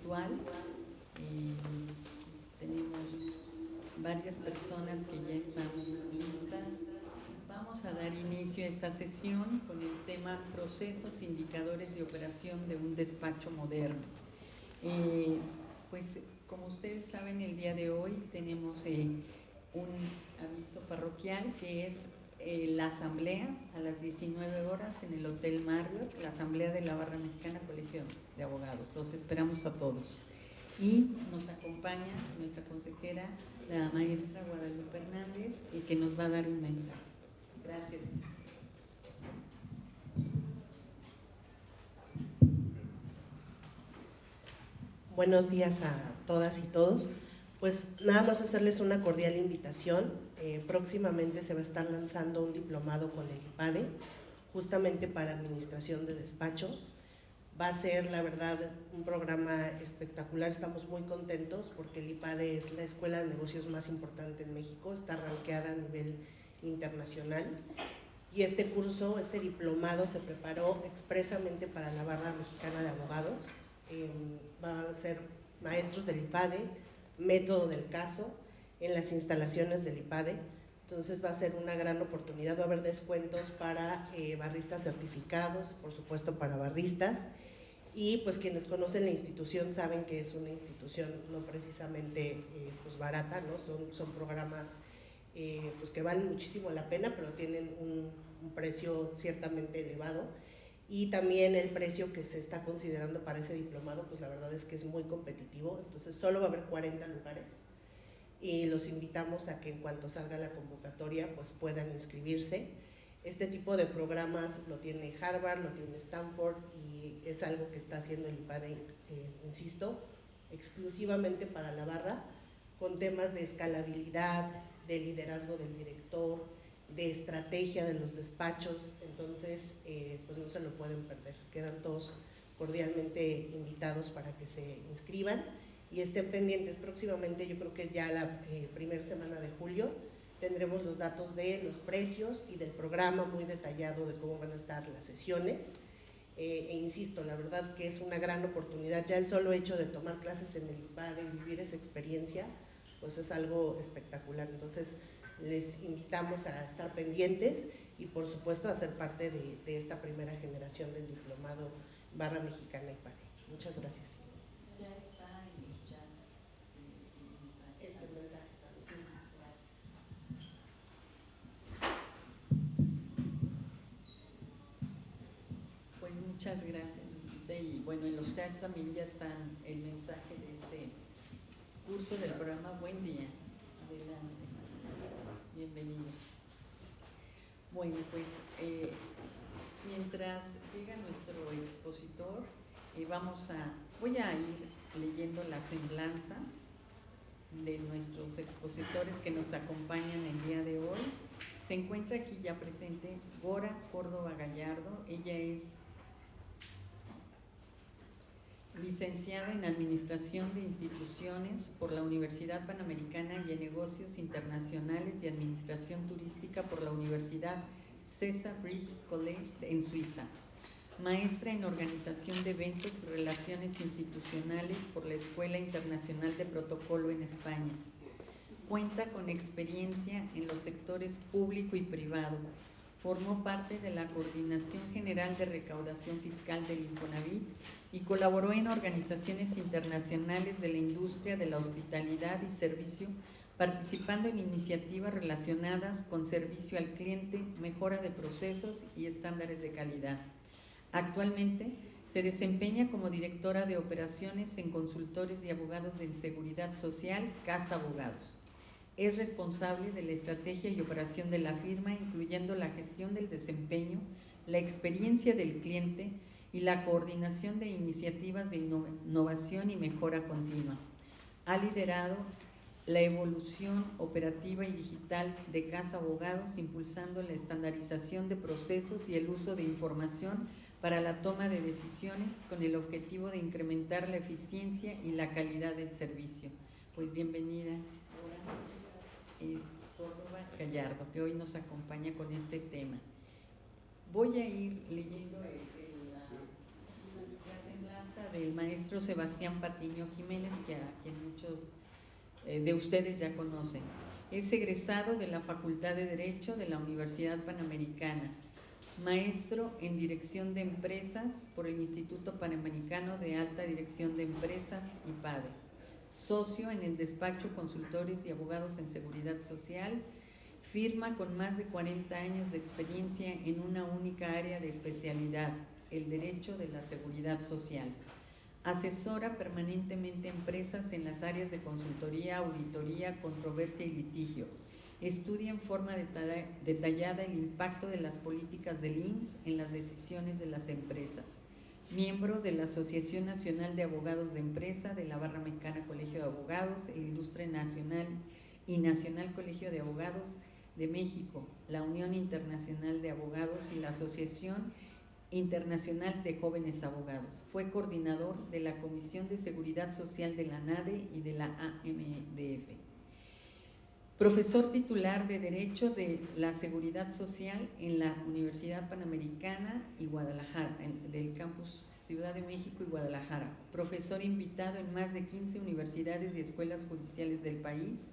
virtual. Tenemos varias personas que ya estamos listas. Vamos a dar inicio a esta sesión con el tema procesos, indicadores de operación de un despacho moderno. Pues como ustedes saben, el día de hoy tenemos un aviso parroquial que es la asamblea a las 19 horas en el Hotel Marriott, la asamblea de la Barra Mexicana Colegio de Abogados. Los esperamos a todos. Y nos acompaña nuestra consejera, la maestra Guadalupe Hernández, y que nos va a dar un mensaje. Gracias. Buenos días a todas y todos. Pues nada más hacerles una cordial invitación. Próximamente se va a estar lanzando un diplomado con el IPADE, justamente para administración de despachos. Va a ser, la verdad, un programa espectacular. Estamos muy contentos porque el IPADE es la escuela de negocios más importante en México, está rankeada a nivel internacional. Y este curso, este diplomado, se preparó expresamente para la Barra Mexicana de Abogados. Va a ser maestros del IPADE, método del caso, en las instalaciones del IPADE. Entonces va a ser una gran oportunidad. Va a haber descuentos para barristas certificados, por supuesto para barristas, y pues quienes conocen la institución saben que es una institución no precisamente pues barata, ¿no? Son programas pues que valen muchísimo la pena, pero tienen un precio ciertamente elevado. Y también el precio que se está considerando para ese diplomado, pues la verdad es que es muy competitivo. Entonces solo va a haber 40 lugares y los invitamos a que en cuanto salga la convocatoria pues puedan inscribirse. Este tipo de programas lo tiene Harvard, lo tiene Stanford, y es algo que está haciendo el IPADE, insisto, exclusivamente para la barra, con temas de escalabilidad, de liderazgo del director, de estrategia de los despachos. Entonces pues no se lo pueden perder. Quedan todos cordialmente invitados para que se inscriban y estén pendientes. Próximamente, yo creo que ya la primera semana de julio, tendremos los datos de los precios y del programa muy detallado de cómo van a estar las sesiones. Insisto, la verdad que es una gran oportunidad. Ya el solo hecho de tomar clases en el IPADE y vivir esa experiencia, pues es algo espectacular. Entonces les invitamos a estar pendientes y por supuesto a ser parte de esta primera generación del diplomado Barra Mexicana IPADE. Muchas gracias. Ya está en los chats Este mensaje. Sí, gracias. Pues muchas gracias, Lupita. Y bueno, en los chats también ya están el mensaje de este curso del programa. Buen día. Adelante. Bienvenidos. Bueno, pues mientras llega nuestro expositor, voy a ir leyendo la semblanza de nuestros expositores que nos acompañan el día de hoy. Se encuentra aquí ya presente Gora Córdoba Gallardo. Ella es licenciada en Administración de Instituciones por la Universidad Panamericana y en Negocios Internacionales y Administración Turística por la Universidad César Briggs College en Suiza. Maestra en Organización de Eventos y Relaciones Institucionales por la Escuela Internacional de Protocolo en España. Cuenta con experiencia en los sectores público y privado. Formó parte de la Coordinación General de Recaudación Fiscal del Infonavit y colaboró en organizaciones internacionales de la industria de la hospitalidad y servicio, participando en iniciativas relacionadas con servicio al cliente, mejora de procesos y estándares de calidad. Actualmente se desempeña como directora de operaciones en consultores y abogados de seguridad social, Casa Abogados. Es responsable de la estrategia y operación de la firma, incluyendo la gestión del desempeño, la experiencia del cliente y la coordinación de iniciativas de innovación y mejora continua. Ha liderado la evolución operativa y digital de Casa Abogados, impulsando la estandarización de procesos y el uso de información para la toma de decisiones con el objetivo de incrementar la eficiencia y la calidad del servicio. Pues bienvenida, Córdoba Gallardo, que hoy nos acompaña con este tema. Voy a ir leyendo la semblanza del maestro Sebastián Patiño Jiménez, a quien muchos de ustedes ya conocen. Es egresado de la Facultad de Derecho de la Universidad Panamericana, maestro en Dirección de Empresas por el Instituto Panamericano de Alta Dirección de Empresas, IPADE, socio en el despacho Consultores y Abogados en Seguridad Social, firma con más de 40 años de experiencia en una única área de especialidad, el derecho de la seguridad social. Asesora permanentemente a empresas en las áreas de consultoría, auditoría, controversia y litigio. Estudia en forma detallada el impacto de las políticas del INSS en las decisiones de las empresas. Miembro de la Asociación Nacional de Abogados de Empresa, de la Barra Mexicana Colegio de Abogados, el Ilustre Nacional y Nacional Colegio de Abogados de México, la Unión Internacional de Abogados y la Asociación Internacional de Jóvenes Abogados. Fue coordinador de la Comisión de Seguridad Social de la NADE y de la AMDF. Profesor titular de Derecho de la Seguridad Social en la Universidad Panamericana y Guadalajara, del campus Ciudad de México y Guadalajara. Profesor invitado en más de 15 universidades y escuelas judiciales del país.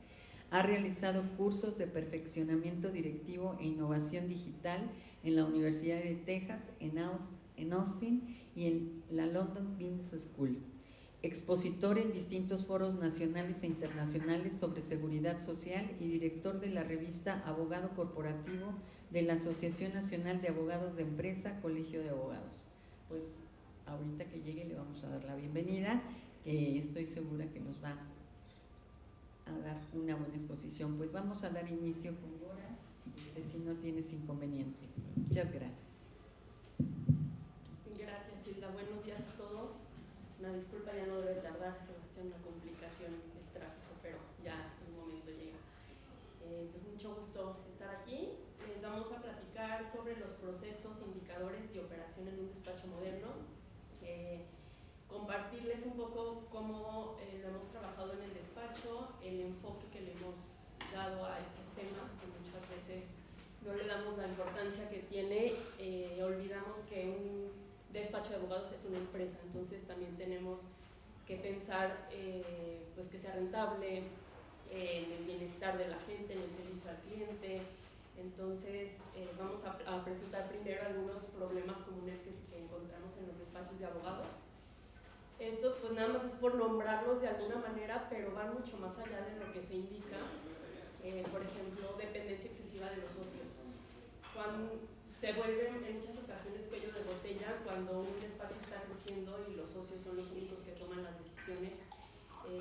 Ha realizado cursos de perfeccionamiento directivo e innovación digital en la Universidad de Texas, en Austin y en la London Business School. Expositor en distintos foros nacionales e internacionales sobre seguridad social y director de la revista Abogado Corporativo de la Asociación Nacional de Abogados de Empresa, Colegio de Abogados. Pues ahorita que llegue le vamos a dar la bienvenida, estoy segura que nos va a dar una buena exposición. Pues vamos a dar inicio con Dora, si no tienes inconveniente. Muchas gracias. Gracias, Hilda. Buenos días a todos. Una disculpa, ya no debe tardar, Sebastián, una complicación del tráfico, pero ya el momento llega. Pues mucho gusto estar aquí. Les vamos a platicar sobre los procesos, indicadores y operación en un despacho moderno. Compartirles un poco cómo lo hemos trabajado en el despacho, el enfoque que le hemos dado a estos temas, que muchas veces no le damos la importancia que tiene, olvidamos que un despacho de abogados es una empresa, entonces también tenemos que pensar pues que sea rentable, en el bienestar de la gente, en el servicio al cliente. Entonces vamos a presentar primero algunos problemas comunes que encontramos en los despachos de abogados. Estos pues nada más es por nombrarlos de alguna manera, pero van mucho más allá de lo que se indica. Por ejemplo, dependencia excesiva de los socios. Cuando se vuelven en muchas ocasiones cuello de botella cuando un despacho está creciendo y los socios son los únicos que toman las decisiones,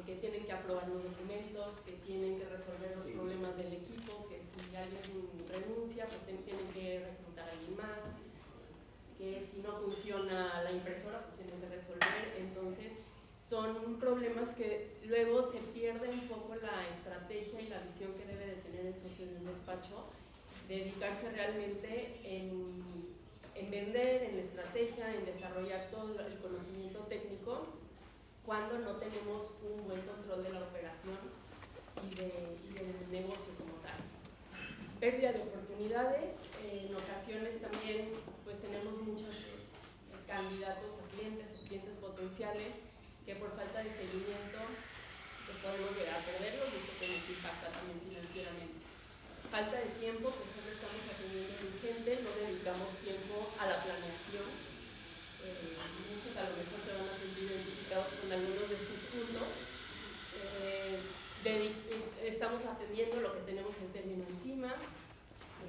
que tienen que aprobar los documentos, que tienen que resolver los problemas del equipo, que si alguien renuncia, pues tienen que reclutar a alguien más, que si no funciona la impresora, pues tienen que resolver. Entonces, son problemas que luego se pierde un poco la estrategia y la visión que debe de tener el socio de un despacho, dedicarse realmente en vender, en la estrategia, en desarrollar todo el conocimiento técnico, cuando no tenemos un buen control de la operación y del negocio como tal. Pérdida de oportunidades, en ocasiones también pues tenemos muchos candidatos a clientes o clientes potenciales que por falta de seguimiento podemos llegar a perderlos y esto nos impacta también financieramente. Falta de tiempo, pues siempre estamos atendiendo urgente, no dedicamos tiempo a la planeación. Muchos a lo mejor se van a sentir identificados con algunos de estos puntos. Estamos atendiendo lo que tenemos en término encima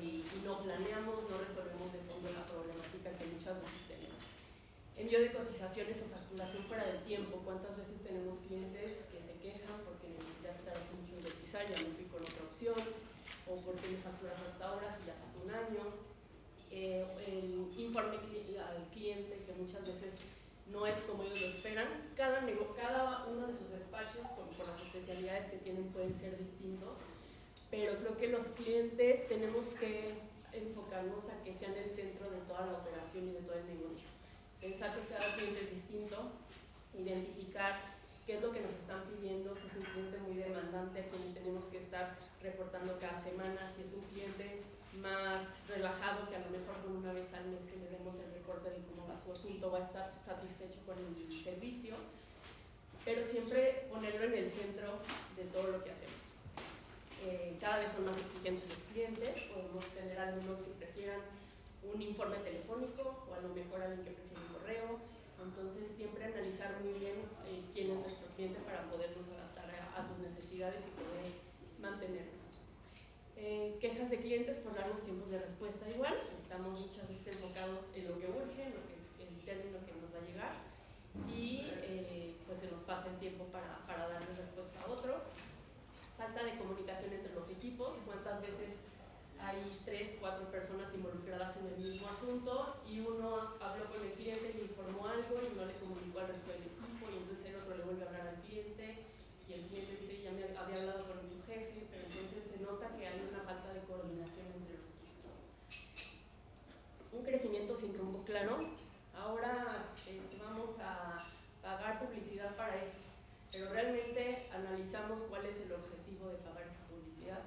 y no planeamos, no resolvemos de fondo la problemática que muchas veces tenemos. Envío de cotizaciones o facturación fuera del tiempo. ¿Cuántas veces tenemos clientes que se quejan porque ya tardaron mucho en cotizar, ya no fui con otra opción, o porque me facturas hasta ahora si ya pasó un año? El informe al cliente, que muchas veces no es como ellos lo esperan. Cada uno de sus despachos, por las especialidades que tienen, pueden ser distintos, pero creo que los clientes tenemos que enfocarnos a que sean el centro de toda la operación y de todo el negocio. Pensar que cada cliente es distinto, identificar qué es lo que nos están pidiendo, si es un cliente muy demandante a quien le tenemos que estar reportando cada semana, si es un cliente más relajado que a lo mejor con una vez al mes que le demos el reporte de cómo va su asunto, va a estar satisfecho con el servicio, pero siempre ponerlo en el centro de todo lo que hacemos. Cada vez son más exigentes los clientes, podemos tener algunos que prefieran un informe telefónico o a lo mejor alguien que prefiere un correo, entonces siempre analizar muy bien quién es nuestro cliente para podernos adaptar a sus necesidades y poder mantenernos. Quejas de clientes por largos tiempos de respuesta igual, estamos muchas veces enfocados en lo que urge, en lo que es el término que nos va a llegar y pues se nos pasa el tiempo para darle respuesta a otros. Falta de comunicación entre los equipos, cuántas veces hay 3, 4 personas involucradas en el mismo asunto y uno habló con el cliente, le informó algo y no le comunicó al resto del equipo y entonces el otro le vuelve a hablar al cliente y el cliente dice, ya me había hablado con tu jefe, pero entonces se nota que hay una falta de coordinación entre los equipos. Un crecimiento sin rumbo claro. Ahora vamos a pagar publicidad para esto, pero realmente analizamos cuál es el objetivo de pagar esa publicidad.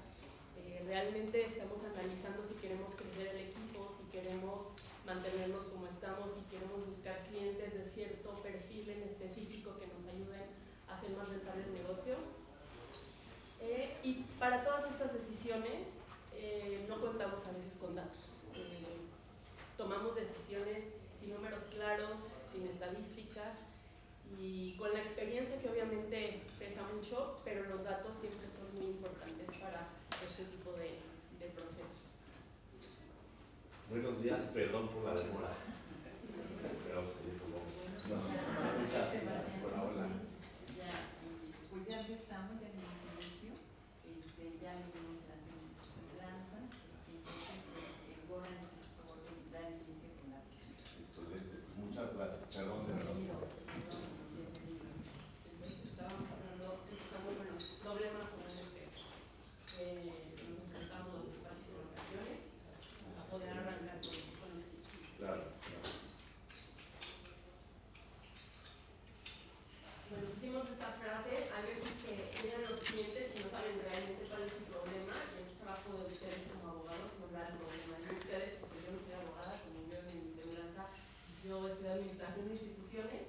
Realmente estamos analizando si queremos crecer el equipo, si queremos mantenernos como estamos, si queremos buscar clientes de cierto perfil en específico que nos ayuden a hacer más rentable el negocio. Y para todas estas decisiones no contamos a veces con datos. Tomamos decisiones sin números claros, sin estadísticas y con la experiencia que obviamente pesa mucho, pero los datos siempre son muy importantes para este tipo de procesos. Buenos días, perdón por la demora. Pero seguir como... Hola. Ya, pues ya empezamos, ya tenemos el inicio, ya leímos la semblanza, entonces Gora necesitó dar inicio con la presentación. Excelente, muchas gracias, perdón de verdad. Entonces estábamos empezando con los problemas comunes que nos enfrentamos los despachos en ocasiones, a poder arrancar con el sitio. Claro. Bueno, hicimos esta frase, hay veces que llegan los clientes y no saben realmente cuál es su problema y es trabajo de ustedes como abogados nombrar el problema de ustedes, porque yo no soy abogada, como vieron en mi semblanza, yo estudié administración de instituciones,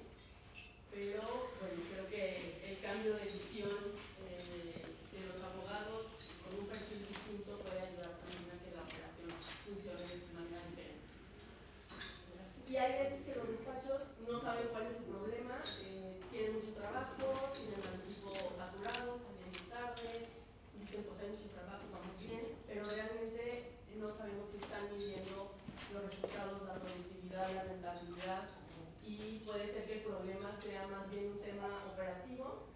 pero bueno, creo que el cambio de visión de los abogados con un perfil distinto puede ayudar también a que la operación funcione de manera diferente. Y hay veces que los despachos no saben cuál es su problema, tienen mucho trabajo, tienen al equipo saturado, salen muy tarde, dicen pues hay mucho trabajo, vamos bien, pero realmente no sabemos si están midiendo los resultados, la productividad, la rentabilidad, y puede ser que el problema sea más bien un tema operativo,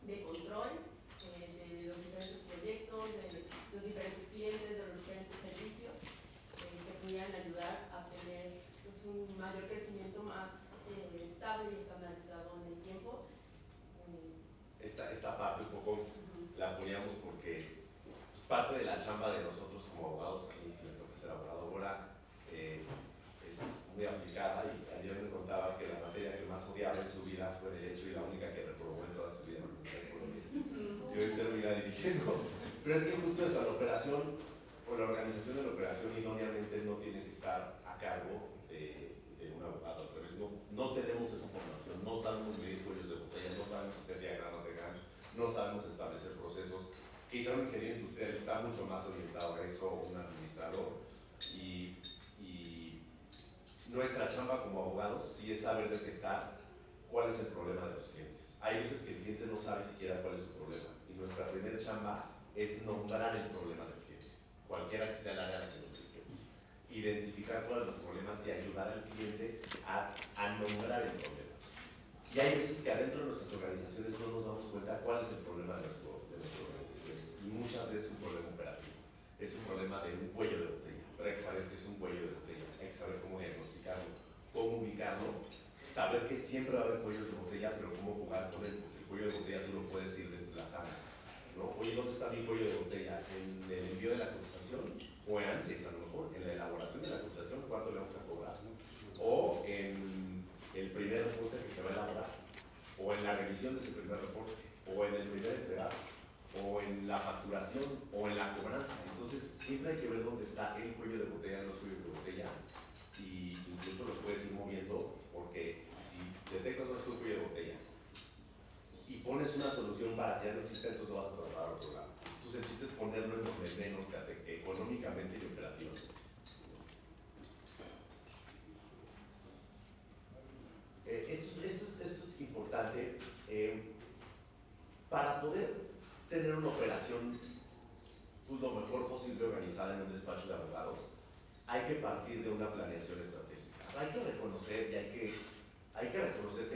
de control, de los diferentes proyectos, de los diferentes clientes, de los diferentes servicios, que pudieran ayudar a tener pues, un mayor crecimiento más estable y estandarizado en el tiempo. Esta parte un poco la poníamos porque pues, parte de la chamba de nosotros como abogados, aquí siento que ser abogado ahora es muy aplicada y ayer me contaba que la materia que más odiaba en su vida fue Derecho y la única que reprobó en toda su vida y hoy termina dirigiendo. Pero es que justo esa, la operación o la organización de la operación idóneamente no tiene que estar a cargo de un abogado. Al revés, no tenemos esa formación, no sabemos medir cuellos de botella, no sabemos hacer diagramas de Gantt, no sabemos establecer procesos. Quizá un ingeniero industrial está mucho más orientado a eso, o un administrador, y nuestra chamba como abogados sí es saber detectar cuál es el problema de los clientes. Hay veces que el cliente no sabe siquiera cuál es su problema, y nuestra primera chamba es nombrar el problema del cliente, cualquiera que sea el área a la que nos dediquemos. Identificar cuáles son los problemas y ayudar al cliente a nombrar el problema. Y hay veces que adentro de nuestras organizaciones no nos damos cuenta cuál es el problema de nuestra organización. Y muchas veces es un problema operativo. Es un problema de un cuello de botella. Pero hay que saber que es un cuello de botella. Hay que saber cómo diagnosticarlo, cómo ubicarlo. Saber que siempre va a haber cuellos de botella, pero cómo jugar con él. Porque el cuello de botella tú lo puedes ir desplazando, ¿no? Oye, ¿dónde está mi cuello de botella? ¿En el envío de la cotización? O antes, a lo mejor, en la elaboración de la cotización, ¿cuánto le vamos a cobrar? O en el primer reporte que se va a elaborar, o en la revisión de ese primer reporte, o en el primer entregado, o en la facturación, o en la cobranza. Entonces, siempre hay que ver dónde está el cuello de botella, los cuellos de botella, y incluso los puedes ir moviendo, porque si detectas un cuello de botella y pones una solución para que ya no exista, entonces lo vas a trasladar a otro lado. Entonces el chiste es ponerlo en donde menos te afecte económicamente y operativamente. Esto es importante para poder tener una operación pues, lo mejor posible organizada en un despacho de abogados. Hay que partir de una planeación estratégica. Hay que reconocer y hay que reconocer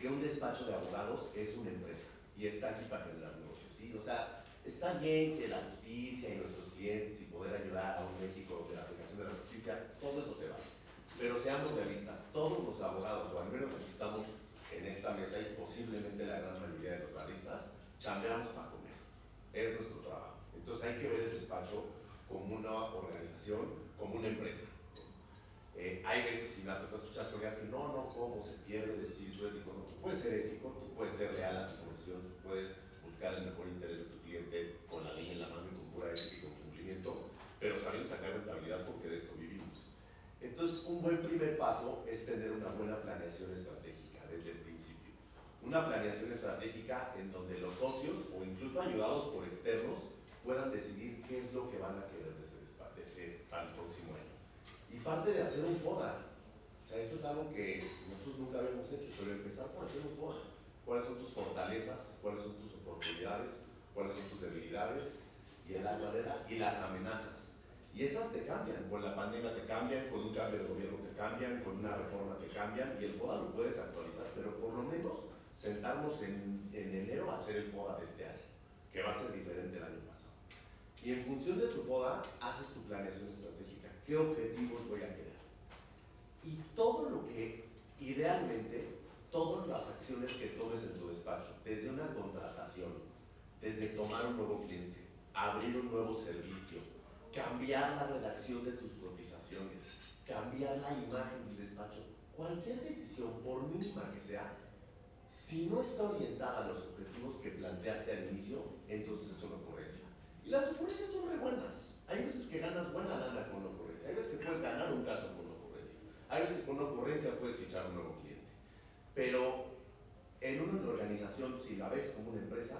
que un despacho de abogados es una empresa y está aquí para generar negocios, ¿sí? O sea, está bien que la justicia y nuestros clientes y poder ayudar a un México de la aplicación de la justicia, todo eso se vale. Pero seamos realistas, todos los abogados, o al menos los que estamos en esta mesa y posiblemente la gran mayoría de los baristas, chambeamos para comer. Es nuestro trabajo. Entonces hay que ver el despacho como una organización, como una empresa. Hay veces, si me ha tocado escuchar colegas que no, ¿cómo se pierde el espíritu ético? No, tú puedes ser ético, tú puedes ser leal a tu profesión, tú puedes buscar el mejor interés de tu cliente con la ley en la mano y con pura ética y con cumplimiento, pero sabiendo sacar rentabilidad porque de esto vivimos. Entonces, un buen primer paso es tener una buena planeación estratégica desde el principio. Una planeación estratégica en donde los socios, o incluso ayudados por externos, puedan decidir qué es lo que van a querer de ese despacho para el próximo año. Y parte de hacer un FODA. O sea, esto es algo que nosotros nunca habíamos hecho, pero empezar por hacer un FODA. ¿Cuáles son tus fortalezas? ¿Cuáles son tus oportunidades? ¿Cuáles son tus debilidades? Y en la manera, y las amenazas. Y esas te cambian, con la pandemia te cambian, con un cambio de gobierno te cambian, con una reforma te cambian, y el FODA lo puedes actualizar, pero por lo menos sentarnos en enero a hacer el FODA de este año, que va a ser diferente el año pasado. Y en función de tu FODA, haces tu planeación estratégica. ¿Qué objetivos voy a querer? Y todo lo que, idealmente, todas las acciones que tomes en tu despacho, desde una contratación, desde tomar un nuevo cliente, abrir un nuevo servicio, cambiar la redacción de tus cotizaciones, cambiar la imagen del despacho, cualquier decisión, por mínima que sea, si no está orientada a los objetivos que planteaste al inicio, entonces es una ocurrencia. Y las ocurrencias son re buenas. Hay veces que ganas buena lana con una ocurrencia, hay veces que puedes ganar un caso con una ocurrencia, hay veces que con una ocurrencia puedes fichar un nuevo cliente. Pero en una organización, si la ves como una empresa,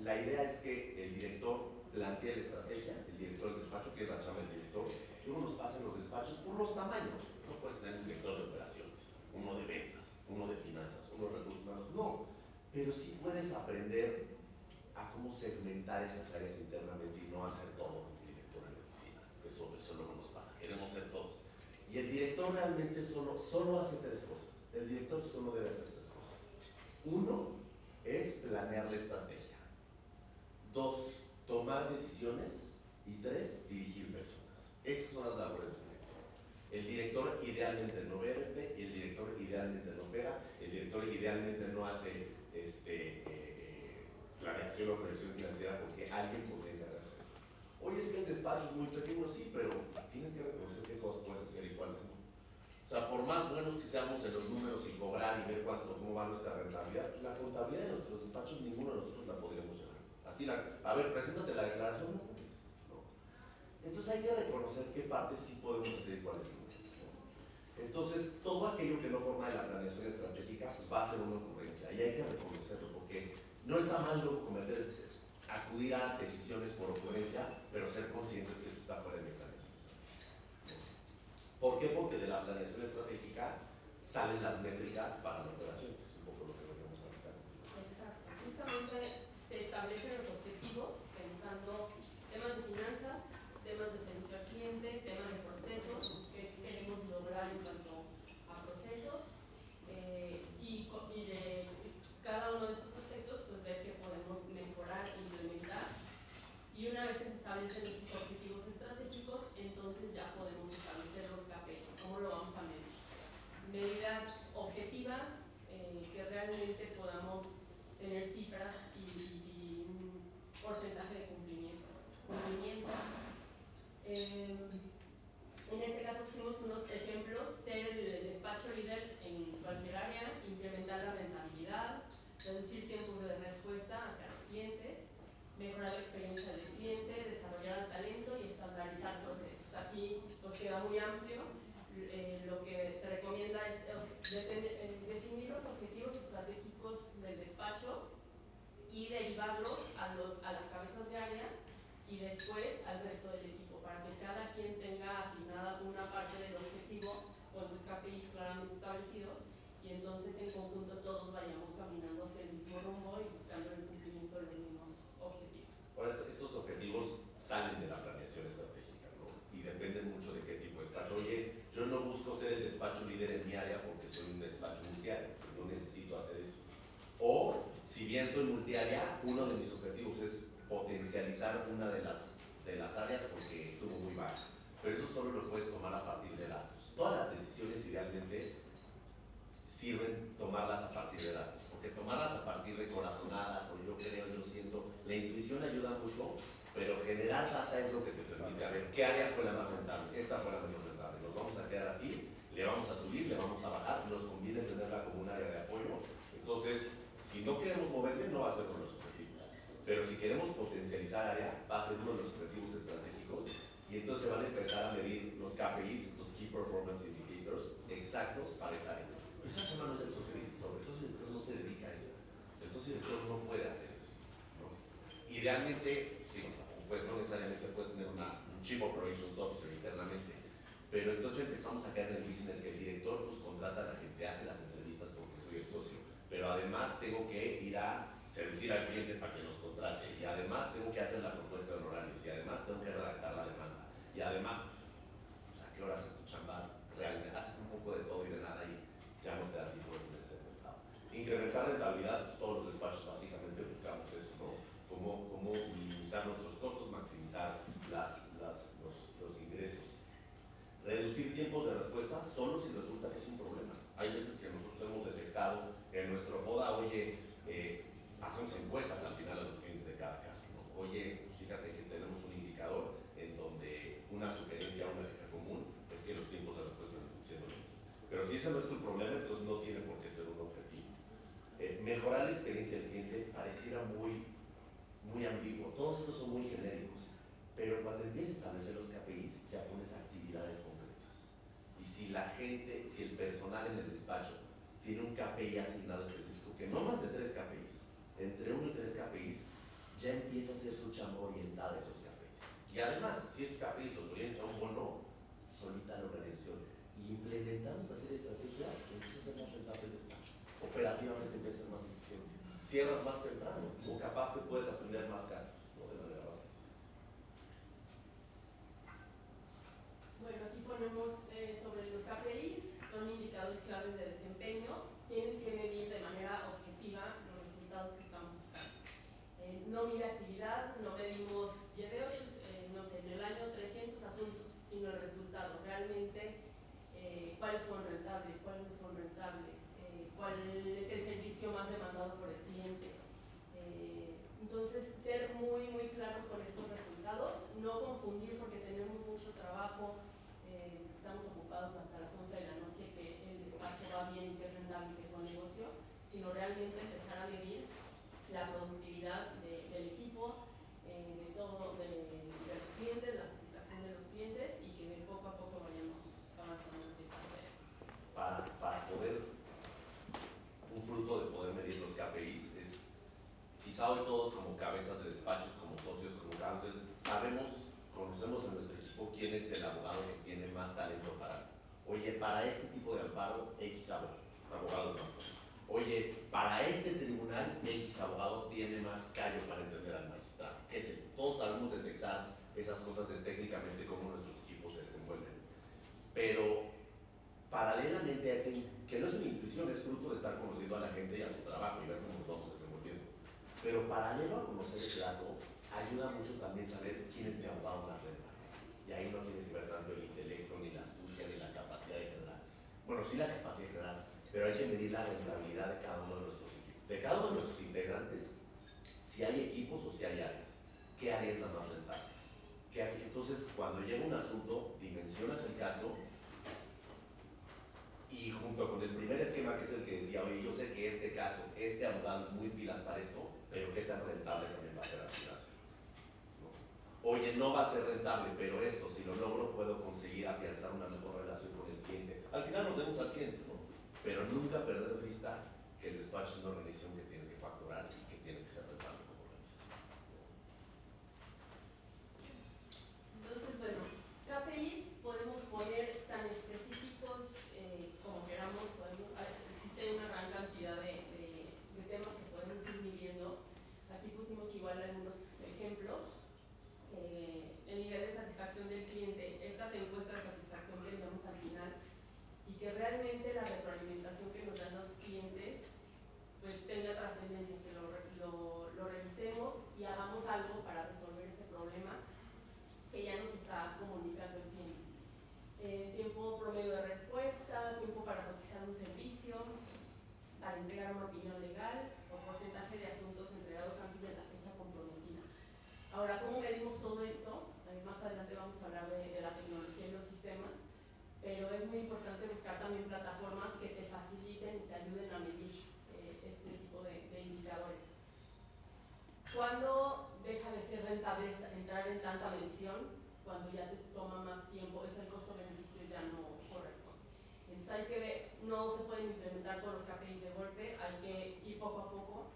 la idea es que el director plantee la estrategia, el director del despacho, que es la chamba del director, y uno nos pasa en los despachos por los tamaños. No puedes tener un director de operaciones, uno de ventas, uno de finanzas, uno de recursos humanos, no. Pero sí puedes aprender a cómo segmentar esas áreas internamente y no hacer todo como director en la oficina. Eso no nos pasa, queremos ser todos. Y el director realmente solo hace tres cosas. El director solo debe hacer tres cosas. Uno es planear la estrategia. Dos, tomar decisiones. Y tres, dirigir personas. Esas son las labores del director. El director idealmente no vende, y el director idealmente no opera, el director idealmente no hace planeación o proyección financiera porque alguien podría encargarse de eso. Hoy es que el despacho es muy pequeño, sí, pero tienes que reconocer qué cosas puedes hacer y cuáles no. O sea, por más buenos que seamos en los números y cobrar y ver cómo va nuestra rentabilidad, la contabilidad de nuestros despachos ninguno de nosotros la podríamos llevar. Así, a ver, preséntate la declaración, no puedes, ¿no? Entonces hay que reconocer qué partes sí podemos hacer y cuáles no. Entonces, todo aquello que no forma de la planeación estratégica, pues va a ser una ocurrencia y hay que reconocerlo porque no está mal luego acudir a decisiones por ocurrencia, pero ser conscientes que esto está fuera de mi planeación estratégica. ¿Por qué? Porque de la planeación estratégica salen las métricas para la operación, que es un poco lo que veníamos platicando. Exacto. Justamente se establecen los objetivos pensando temas de finanzas, temas de servicio al cliente, temas de procesos, que queremos lograr en cuanto a procesos, y de cada uno de estos aspectos, pues ver qué podemos mejorar e implementar. Y una vez que se establecen estos objetivos estratégicos, entonces ya podemos establecer los KPIs. ¿Cómo lo vamos a medir? Medidas objetivas que realmente podamos tener cifras y un porcentaje de cumplimiento. En este caso pusimos unos ejemplos: ser el despacho líder en cualquier área, incrementar la rentabilidad, reducir tiempos de respuesta hacia los clientes, mejorar la experiencia del cliente, desarrollar el talento y establecer sea muy amplio. Lo que se recomienda es definir los objetivos estratégicos del despacho y derivarlos a las cabezas de área y después al resto del equipo, para que cada quien tenga asignada una parte del objetivo con sus KPIs claramente establecidos, y entonces en conjunto todos vayamos caminando hacia el mismo rumbo y buscando el cumplimiento de los mismos objetivos. Ahora, estos objetivos salen de la planeación estratégica, ¿no? Y dependen mucho de qué tipo de despacho. Oye, yo no busco ser el despacho líder en mi área porque soy un despacho multiárea, no necesito hacer eso. O, si bien soy multiárea, uno de mis objetivos es potencializar una de las áreas porque estuvo muy baja. Pero eso solo lo puedes tomar a partir de datos. Todas las decisiones idealmente sirven tomarlas a partir de datos, porque tomarlas a partir de corazonadas o yo creo, yo siento, la intuición ayuda mucho, pero generar data es lo que te permite a ver qué área fue la más rentable, esta fue la menos rentable, nos vamos a quedar así, le vamos a subir, le vamos a bajar, nos conviene tenerla como un área de apoyo. Entonces, si no queremos moverle, no va a ser uno de los objetivos, pero si queremos potencializar área, va a ser uno de los objetivos estratégicos, y entonces se van a empezar a medir los KPIs, estos Key Performance Indicators, exactos para esa área. Pero esa chama no es el socio director, el socio director no se dedica a eso, el socio director no puede hacer eso, ¿no? Idealmente, digo, pues no necesariamente puedes tener un Chief Operations Officer internamente, pero entonces empezamos a caer en el vicio en el que el director pues contrata a la gente, hace las entrevistas porque soy el socio, pero además tengo que ir a seducir al cliente para que nos contrate, y además tengo que hacer la propuesta de honorarios, y además tengo que redactar la demanda, y además, pues, ¿a qué hora haces tu chamba? Realmente haces un poco de todo y de nada y ya no te da tiempo de ser rentable. Incrementar rentabilidad, pues todos los despachos básicamente buscamos eso, ¿no? Cómo minimizar nuestros costos, maximizar los ingresos. Reducir tiempos de respuesta solo si resulta que es un problema. Hay veces que nosotros hemos detectado en nuestro FODA, oye, hacemos encuestas al final a los clientes de cada caso, ¿no? Oye, fíjate que tenemos un indicador en donde una sugerencia o una queja común es que los tiempos de respuesta están siendo lentos. Pero si ese no es tu problema, entonces no tiene por qué ser un objetivo. Mejorar la experiencia del cliente pareciera muy ambiguo. Todos estos son muy genéricos, pero cuando empiezas a establecer los KPIs ya pones actividades concretas. Y si la gente, si el personal en el despacho tiene un KPI asignado específico, que no más de 3 KPIs, entre 1 y 3 KPIs, ya empieza a hacer su chamba orientada a esos KPIs. Y además, si esos KPIs los orientas a un bono, solita la organización. Y implementando esta serie de estrategias, empieza a ser más rentable el despacho. Operativamente empieza a ser más eficiente. Cierras más temprano, o capaz que puedes atender más casos, ¿no? De manera más eficiente. Bueno, aquí ponemos sobre los KPIs, son indicadores claves de desempeño, tienen que medir de manera objetiva los resultados que estamos buscando. No mide actividad, no medimos, llevé no sé, en el año 300 asuntos, sino el resultado, realmente cuáles fueron rentables, cuáles no fueron rentables, cuál es el servicio más demandado por el cliente. Entonces, ser muy claros con estos resultados, no confundir porque tenemos mucho trabajo, estamos ocupados hasta las 11 de la noche, que el despacho va bien, que es rentable, que es buen negocio, sino realmente empezar a medir la productividad del equipo, de los clientes, la satisfacción de los clientes, y que poco a poco vayamos avanzando hacia eso. Para poder, un fruto de poder medir los KPIs es, quizá hoy todos como cabezas de despachos, como socios, como counsels, conocemos en nuestro equipo quién es el abogado que tiene más talento para, oye, para este tipo de amparo, X abogado más. Oye, para este tribunal, X abogado tiene más callo para entender al magistrado. ¿Qué sé? Todos sabemos detectar esas cosas de técnicamente cómo nuestros equipos se desenvuelven. Pero paralelamente a ese, que no es una intuición, es fruto de estar conociendo a la gente y a su trabajo y ver cómo nos vamos desenvolviendo. Pero paralelo a conocer ese dato, ayuda mucho también saber quién es mi abogado más rentable. Y ahí no tiene que ver tanto el intelecto, ni la astucia, ni la capacidad de generar. Bueno, sí la capacidad de generar, pero hay que medir la rentabilidad de cada uno de nuestros equipos. De cada uno de nuestros integrantes, si hay equipos o si hay áreas. ¿Qué área es la más rentable? Entonces, cuando llega un asunto, dimensionas el caso y junto con el primer esquema, que es el que decía, oye, yo sé que este caso, este abogado es muy pilas para esto, pero qué tan rentable también va a ser asignárselo, ¿no? oye, no va a ser rentable, pero esto, si lo logro, puedo conseguir afianzar una mejor relación con el cliente. Al final nos vemos al cliente, ¿no? Pero nunca perder de vista que el despacho es una organización que tiene que facturar y que tiene que ser rentable como organización. Entonces, bueno, KPIs podemos poner tan específicos como queramos. Existe una gran cantidad de temas que podemos ir midiendo. Aquí pusimos igual algunos ejemplos. El nivel de satisfacción del cliente, estas encuestas de satisfacción que enviamos al final, y que realmente la retroalimentación que nos dan los clientes pues tenga trascendencia, que lo revisemos y hagamos algo para resolver ese problema que ya nos está comunicando el cliente. Tiempo promedio de respuesta, tiempo para cotizar un servicio, para entregar una opinión legal o porcentaje de asuntos entregados antes de la fecha comprometida. Ahora, ¿cómo medimos todo esto? Más adelante vamos a hablar de la tecnología y los sistemas, pero es muy importante buscar también plataformas que te faciliten y te ayuden a medir este tipo de indicadores. ¿Cuándo deja de ser rentable entrar en tanta medición? Cuando ya te toma más tiempo, eso el costo-beneficio ya no corresponde. Entonces hay que ver, no se pueden implementar todos los KPIs de golpe, hay que ir poco a poco,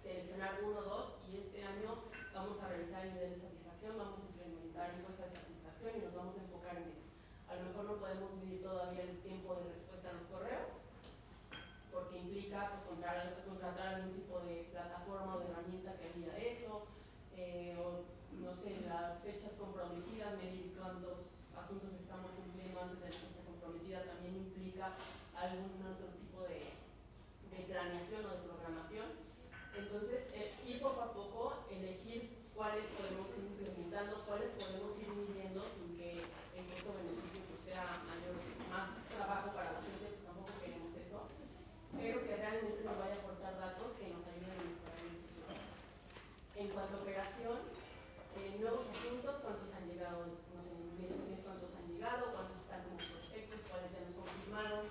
seleccionar uno o dos, y este año vamos a revisar el nivel de satisfacción, vamos a implementar encuestas de satisfacción y nos vamos a enfocar en eso. A lo mejor no podemos medir todavía el tiempo de respuesta a los correos, porque implica pues, contratar algún tipo de plataforma o de herramienta que mida eso, o no sé, las fechas comprometidas, medir cuántos asuntos estamos cumpliendo antes de la fecha comprometida también implica algún otro tipo de planeación o de programación. Entonces, ir poco a poco, elegir cuáles podemos ir implementando, cuáles podemos ir midiendo sin que el costo-beneficio pues, sea mayor, más trabajo para la gente, pues tampoco queremos eso, pero que realmente nos vaya a aportar datos que nos ayuden a mejorar el futuro. En cuanto a operación, nuevos asuntos, cuántos han llegado, no sé, en un mes cuántos han llegado, cuántos están como prospectos, cuáles ya nos confirmaron,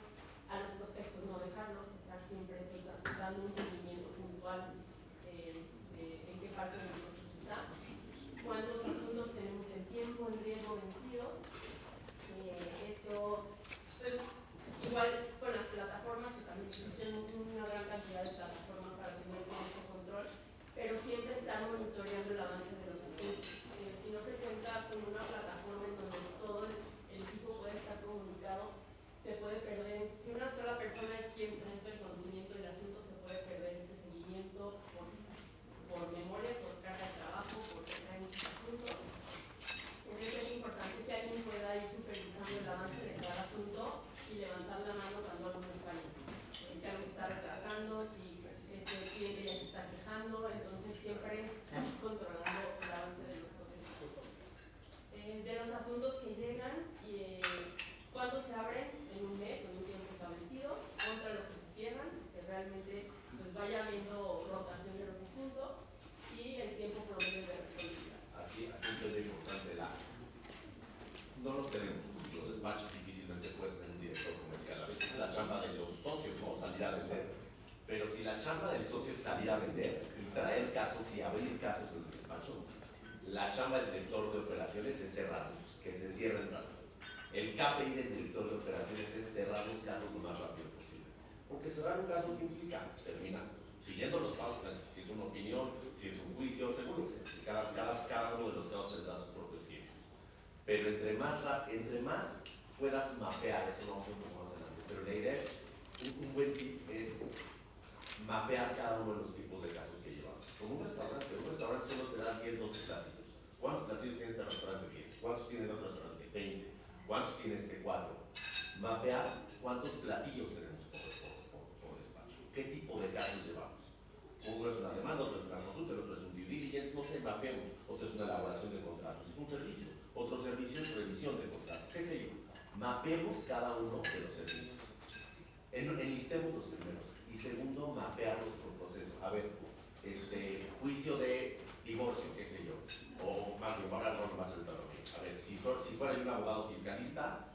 a los prospectos no dejarlos, estar siempre pues, dando un seguimiento puntual en qué parte del proceso está, cuántos asuntos tenemos en tiempo, en riesgo, vencidos, eso, pues, igual con las plataformas, que también existen una gran cantidad de plataformas para tener con este control, pero siempre estar monitoreando el avance de los asuntos. Si no se cuenta con una plataforma en donde todo el equipo puede estar comunicado, se puede perder. Si una sola persona es quien presta el conocimiento del asunto, se puede perder este seguimiento por memoria, por carga de trabajo, porque hay muchos asuntos. Entonces es importante que alguien pueda ir supervisando el avance de cada asunto y levantar la mano cuando algo no está bien. Si algo está retrasando, si ese cliente ya se está quejando, entonces siempre controlando el avance de los procesos. De los asuntos que llegan, cuándo se abren en un mes o en un tiempo establecido, contra los que se cierran, que realmente pues, vaya habiendo rotación de los asuntos, y el tiempo promedio de resolución. Aquí es muy importante no lo tenemos, los despachos difícilmente pueden tener un director comercial, a veces es la chamba de los socios, ¿no? Salir a vender. Pero si la chamba del socio es salir a vender y traer casos y abrir casos en el despacho, la chamba del director de operaciones es cerrarlos, que se cierren rápido. El KPI del director de operaciones es cerrar los casos lo más rápido posible. Porque cerrar un caso que implica terminar, siguiendo los pasos, si es una opinión, si es un juicio, seguro que cada uno de los casos tendrá sus propios tiempos. Pero entre más puedas mapear, eso lo vamos a ver un poco más adelante, pero la idea es, un buen tip es mapear cada uno de los tipos de casos que llevamos. Como un restaurante solo te da 10, 12 platillos. ¿Cuántos platillos tiene este restaurante? 10. ¿Cuántos tiene el otro restaurante? 20. ¿Cuántos tiene este? 4. Mapear cuántos platillos tenemos por despacho. ¿Qué tipo de casos llevamos? Uno es una demanda, otro es una consulta, el otro es un due diligence, no sé, mapeemos. Otro es una elaboración de contratos, es un servicio. Otro servicio es revisión de contratos, qué sé yo. Mapeemos cada uno de los servicios. Enlistemos los primeros. Y segundo, mapearlos por proceso. A ver, juicio de divorcio, qué sé yo. O más bien, ahora no más el talón. A ver, si fuera yo un abogado fiscalista,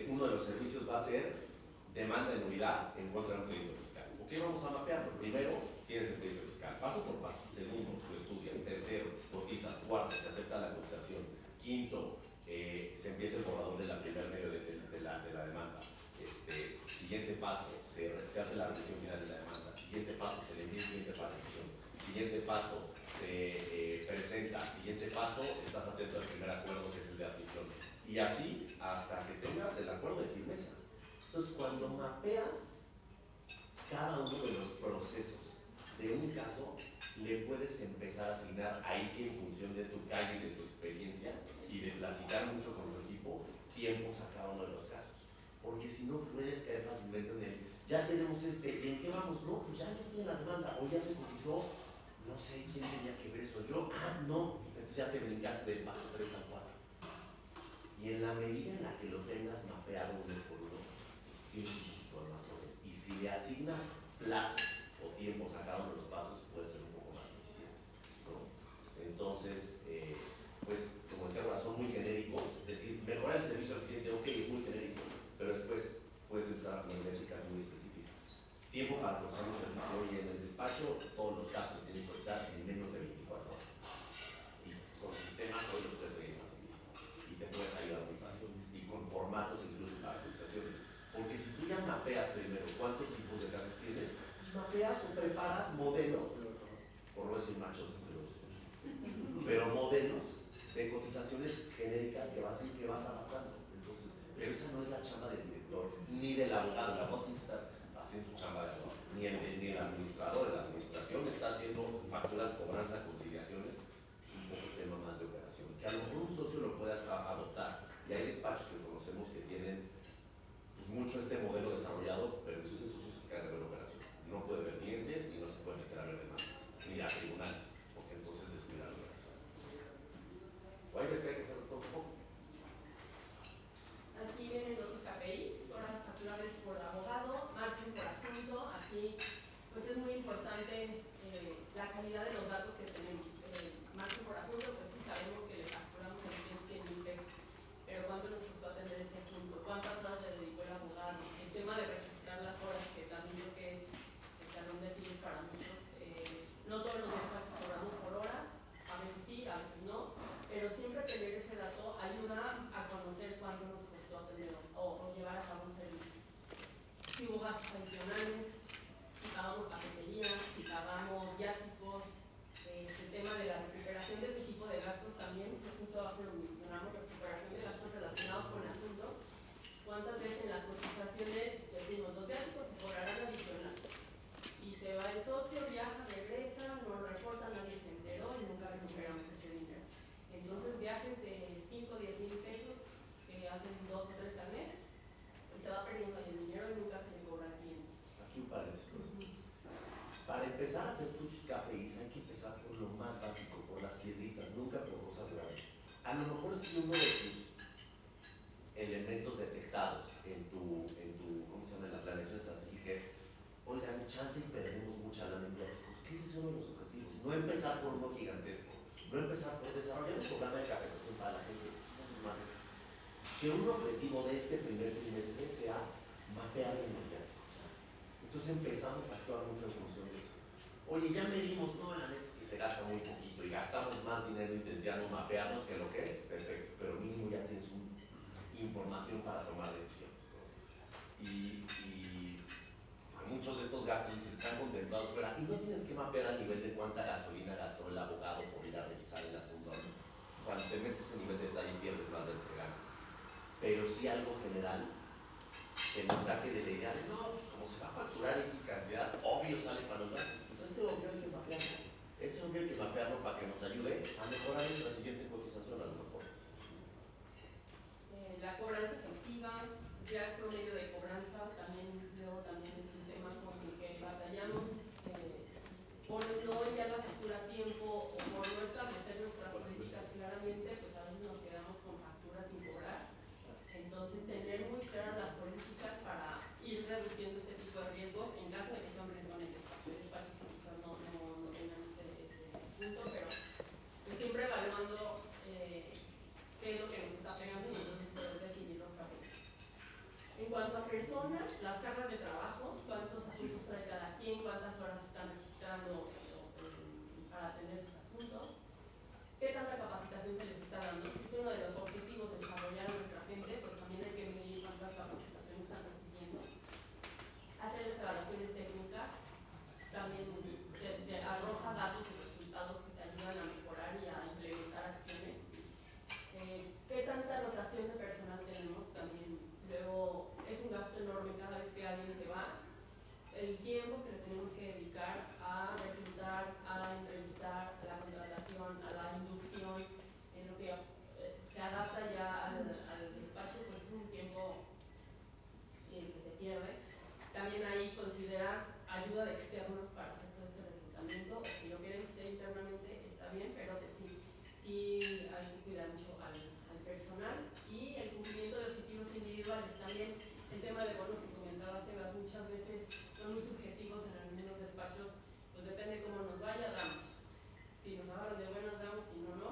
uno de los servicios va a ser demanda de nulidad en contra de un crédito fiscal. ¿Ok? Vamos a mapearlo. Primero, tienes el crédito fiscal. Paso por paso. Segundo, lo estudias. Tercero, lo cotizas. Cuarto, se acepta la cotización. Quinto, se empieza el borrador de la primer medio de la demanda. Siguiente paso, se hace la revisión final de la demanda. Siguiente paso, se le envía el cliente para revisión. Siguiente paso, se presenta. Siguiente paso, estás atento al primer acuerdo, que es el de admisión. Y así hasta que tengas el acuerdo de firmeza. Entonces, cuando mapeas cada uno de los procesos de un caso, le puedes empezar a asignar, ahí sí en función de tu calle y de tu experiencia, y de platicar mucho con tu equipo, tiempos a cada uno de los casos. Porque si no, puedes caer fácilmente en el, ya tenemos ¿y en qué vamos? No, pues ya estoy en la demanda, o ya se cotizó, no sé quién tenía que ver eso, yo, no, entonces ya te brincaste del paso 3 al 4. Y en la medida en la que lo tengas mapeado uno por uno, tienes un poquito más orden. Y si le asignas plazos o tiempos a cada uno de los pasos, puede ser un poco más eficiente, ¿no? Entonces, pues, como decía, ahora son muy genéricos, es decir, mejorar el servicio al cliente, ok, es muy genérico, pero después puedes empezar a poner métricas muy específicas. Tiempo para procesar un servicio, y en el despacho todos los casos tienen que procesar en menos de 24 horas. Y con sistemas hoy lo puedes seguir facilísimo y te puedes ayudar muy fácil, y con formatos incluso para actualizaciones. Porque si tú ya mapeas primero cuántos tipos de casos tienes, pues mapeas o preparas modelos, por no decir machos, pero modelos de cotizaciones genéricas que vas adaptando. Entonces, pero esa no es la chamba del director, ni del abogado. El abogado tiene que estar haciendo su chamba de abogado, ni el administrador. La administración está haciendo facturas, cobranza, conciliaciones, un poco tema más de operación, que a lo mejor un socio lo puede hasta adoptar. Y hay despachos que conocemos que tienen pues, mucho este modelo desarrollado, pero entonces ese socio se queda de ver operación. No puede ver clientes y no se puede meter a ver demandas, ni a tribunales, porque entonces descuida la operación. O hay veces que hay que hacerlo todo un poco. Aquí vienen otros KPIs, horas facturables por abogado, margen por asunto. Aquí pues es muy importante la calidad de los datos que tenemos. Margen por asunto, pues sí sabemos que le facturamos al cliente 100,000 pesos, pero ¿cuánto nos costó atender ese asunto? ¿Cuántas horas le dedicó el abogado? El tema de registrar las horas, que también creo que es el talón de Aquiles para muchos. No todos los despachos cobramos por horas, a veces sí, a veces no, pero siempre tener ese dato ayuda a conocer cuánto nos costó atender o llevar a cabo un servicio. Si hubo gastos adicionales, si pagamos cafeterías, si pagamos viáticos, el tema de la recuperación de ese tipo de gastos también, que justo abajo lo mencionamos, recuperación de gastos relacionados con asuntos. ¿Cuántas veces en las cotizaciones decimos los viáticos se cobrarán adicionales? Y se va el socio, viaja, regresa, no reporta, nadie se enteró y nunca recuperamos ese dinero. Entonces viajes de 5 o 10 mil pesos que hacen 2 o 3 al mes, y se va perdiendo ahí el dinero y nunca se le cobra al cliente. Aquí un paréntesis. Para empezar a hacer tus KPIs hay que empezar por lo más básico, por las piedritas, nunca por cosas grandes. A lo mejor si uno de tus elementos detectados en tu ¿cómo se llama?, en la planeación estratégica es, oigan, chance y perdemos mucha lana en viáticos, que ese es uno de los objetivos. No empezar por uno gigantesco, no empezar por desarrollar un programa de capacitación para la gente, quizás es más. Que un objetivo de este primer trimestre sea mapear en los viáticos. Entonces empezamos a actuar mucho en función de eso. Oye, ya medimos todo el anexo que se gasta muy poquito y gastamos más dinero intentando mapearnos que lo que es, perfecto, pero mínimo ya tienes información para tomar decisiones, ¿no? Y muchos de estos gastos están contemplados fuera y no tienes que mapear a nivel de cuánta gasolina gastó el abogado por ir a revisar el asunto, ¿no? Cuando te metes ese nivel de detalle pierdes más de lo que ganas, pero sí algo general que nos saque de la idea de no, pues como se va a facturar X cantidad, obvio sale para los datos. Pues ese obvio hay que mapearlo. Ese obvio hay que mapearlo para que nos ayude a mejorar en la siguiente cotización a lo mejor. La cobranza efectiva, ya es promedio de cobranza, también es un tema con el que batallamos. Por no enviar la factura a tiempo o por no establecer nuestras políticas claramente, pues a veces nos quedamos con facturas sin cobrar. Entonces, tener muy claras las políticas para ir reduciendo este tipo de riesgos en caso de que sea un riesgo en el despacho. Hay despachos que quizás no tengan este punto, pero pues siempre evaluando qué es lo que nos está pegando y entonces poder definir los KPIs. En cuanto a personas, las cargas de trabajo, cuántos asuntos trae cada quien, cuántas horas están registrando para atender sus asuntos. ¿Qué un gasto enorme cada vez que alguien se va. El tiempo que le tenemos que dedicar a reclutar, a entrevistar, a la contratación, a la inducción, en lo que se adapta ya al despacho, pues es un tiempo que se pierde. También ahí considerar ayuda de externos para hacer todo este reclutamiento, o si lo queremos hacer internamente está bien, pero pues sí hay que cuidar mucho al personal. Y el cumplimiento de objetivos individuales también. El tema de bonos que comentaba Sebas, muchas veces son muy subjetivos en algunos despachos, pues depende cómo nos vaya, damos. Si nos hablan de buenas, damos, si no, no.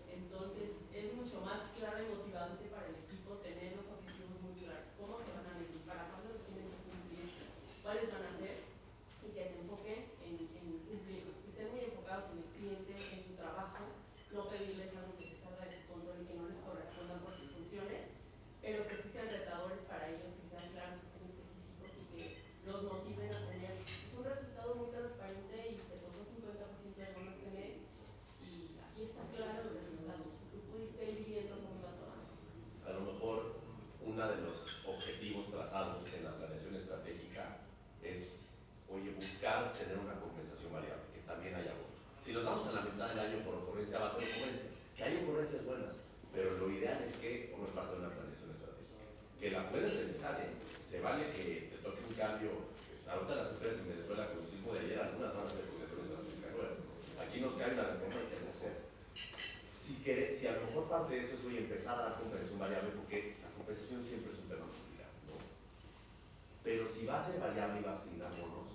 Entonces es mucho más claro y motivante para el equipo tener los objetivos muy claros, cómo se van a medir, para cuándo los tienen que cumplir, cuáles van a ser, y que se enfoquen en cumplirlos, que estén muy enfocados en el cliente, en su trabajo, no pedirles algo que se salga de su control y que no les corresponda por sus funciones, pero que sí sean retadores para ellos, que sean claros, que sean específicos y que los motiven a tener pues, un resultado muy transparente y te tocó 50% de bonos que mes y aquí están claros los resultados. Tú pudiste ir viendo cómo iba todo. A lo mejor uno de los objetivos trazados en la planeación estratégica es, oye, buscar tener una compensación variable, que también haya bonos. Si los damos a la mitad del año por ocurrencia, va a ser ocurrencia. Que hay ocurrencias buenas, pero lo ideal es que forme parte de una planeación estratégica. Que la puedes revisar, ¿eh? Se vale que te toque un cambio. Ahorita las empresas en Venezuela, con el sismo de ayer, algunas van a hacer planeaciones estratégicas nuevas. Aquí nos cae una reforma que hay que hacer. Si a lo mejor parte de eso es hoy empezar a dar compensación variable, porque la compensación siempre es un tema complicado, ¿no? Pero si va a ser variable y va a asignar bonos,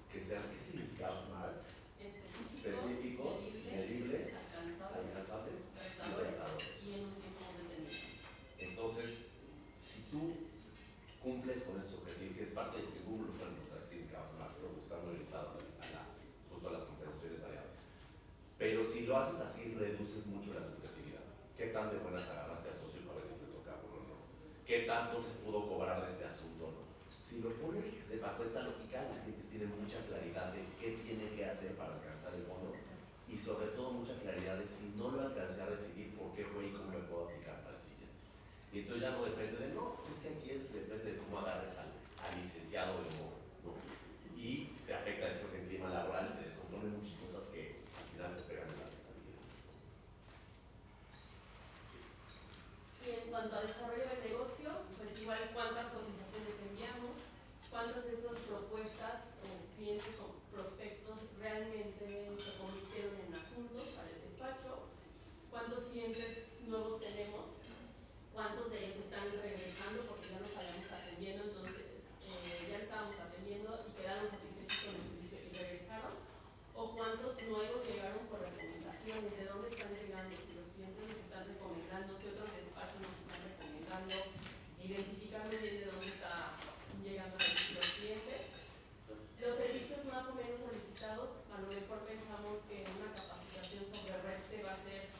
que sean, ¿qué significa SMART? Específicos, medibles, alcanzables y retadores. Y en un tiempo detenido. Entonces, si tú cumples con ese objetivo, que es parte de lo que Google lo puede encontrar, que significa SMART, pero está muy orientado justo a las compensaciones variables. Pero si lo haces así, reduces mucho la subjetividad. ¿Qué tan de buenas agarraste al socio para ver si te toca o no? ¿Qué tanto se pudo cobrar de este asunto o no? Si lo pones bajo esta lógica, la gente tiene mucha claridad de qué tiene que hacer para alcanzar el bono y sobre todo mucha claridad de si no lo alcancé a recibir, por qué fue y cómo me puedo aplicar para el siguiente. Y entonces ya no depende de, no, pues es que aquí depende de cómo agarres al licenciado de modo, ¿no? Y te afecta después en clima laboral, te descompone muchas cosas que al final te pegan en la mentalidad. Y en cuanto a desarrollo del negocio, pues igual cuántas cotizaciones enviamos, cuántas de esas propuestas o clientes o prospectos realmente se convirtieron en asuntos para el despacho, cuántos clientes nuevos tenemos, cuántos de ellos están regresando porque ya nos habíamos atendiendo, entonces ya estábamos atendiendo y quedaron satisfechos con el servicio y regresaron, o cuántos nuevos llegaron por recomendaciones, de dónde están llegando, si los clientes nos están recomendando, si otros despachos nos están recomendando, identificar muy bien de dónde están llegando los clientes. Los servicios más o menos solicitados, a lo mejor pensamos que una capacitación sobre red se va a hacer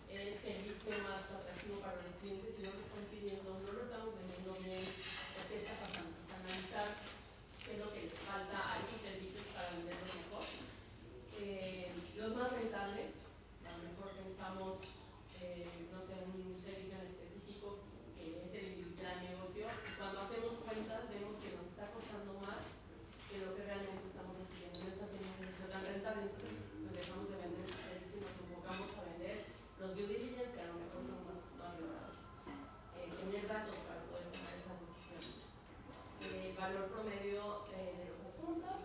el servicio más atractivo para los clientes si no lo están pidiendo, no lo estamos vendiendo bien, qué está pasando, pues analizar qué es lo que les falta a esos servicios para venderlos mejor. Los más rentables, a lo mejor pensamos, no sé, un servicio en específico que es el gran negocio, y cuando hacemos cuentas vemos que nos está costando más que lo que realmente estamos recibiendo, no está haciendo un servicio tan rentable, entonces pues dejamos de vender ese servicio y nos enfocamos a vender los due diligence, que a lo mejor son más valorados. Tener datos para poder tomar esas decisiones. Valor promedio de los asuntos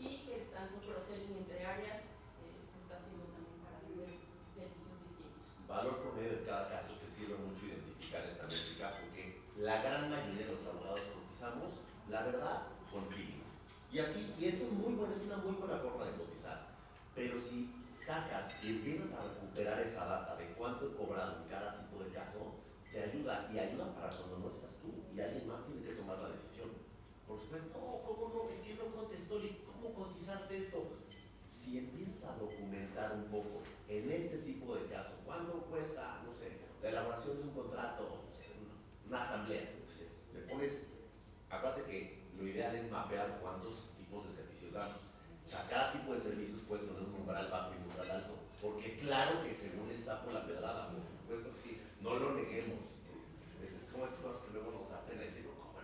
y que tanto cross-selling entre áreas se está haciendo también para vender servicios distintos. Valor promedio de cada caso, que sirve mucho identificar esta métrica, porque la gran mayoría de los abogados cotizamos, la verdad, con feeling. Y así, y eso es una muy buena forma de cotizar. Pero si empiezas a recuperar esa data de cuánto he cobrado en cada tipo de caso, te ayuda, y ayuda para cuando no estás tú y alguien más tiene que tomar la decisión. Porque pues, no, ¿cómo no? Es que no contestó, ¿y cómo cotizaste esto? Si empiezas a documentar un poco en este tipo de casos, ¿cuánto cuesta, no sé, la elaboración de un contrato, no sé, una asamblea, no sé, le pones, acuérdate que lo ideal es mapear cuántos tipos de servicios damos. O sea, cada tipo de servicios puedes poner un umbral bajo y un umbral alto, porque claro que según el sapo la pedrada, por supuesto que sí, no lo neguemos. Es como estas cosas que luego nos da pena decir, ¿cómo no?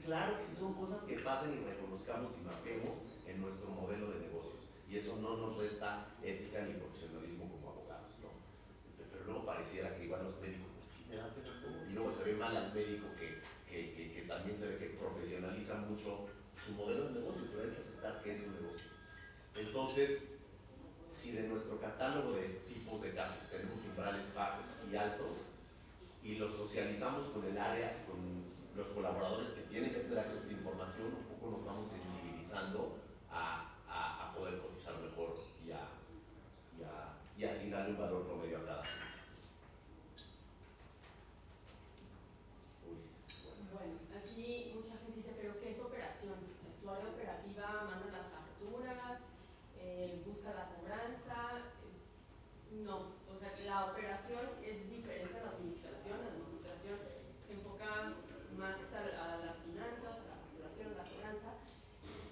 claro que sí son cosas que pasan y reconozcamos y mapeemos en nuestro modelo de negocios. Y eso no nos resta ética ni profesionalismo como abogados, ¿no? Pero luego pareciera que igual los médicos, pues que me da pena todo. Y luego se ve mal al médico que también se ve que profesionaliza mucho su modelo de negocio, pero hay que aceptar que es un negocio. Entonces, si de nuestro catálogo de tipos de casos tenemos umbrales bajos y altos, y los socializamos con el área, con los colaboradores que tienen que tener acceso a esta información, un poco nos vamos sensibilizando a poder cotizar mejor y asignarle un valor promedio a cada uno. Bueno, aquí mucha gente dice, pero ¿qué es operación? Tu área operativa manda las facturas, busca la cobranza. No, o sea, la operación es diferente a la administración. La administración se enfoca más a las finanzas, a la facturación, a la cobranza,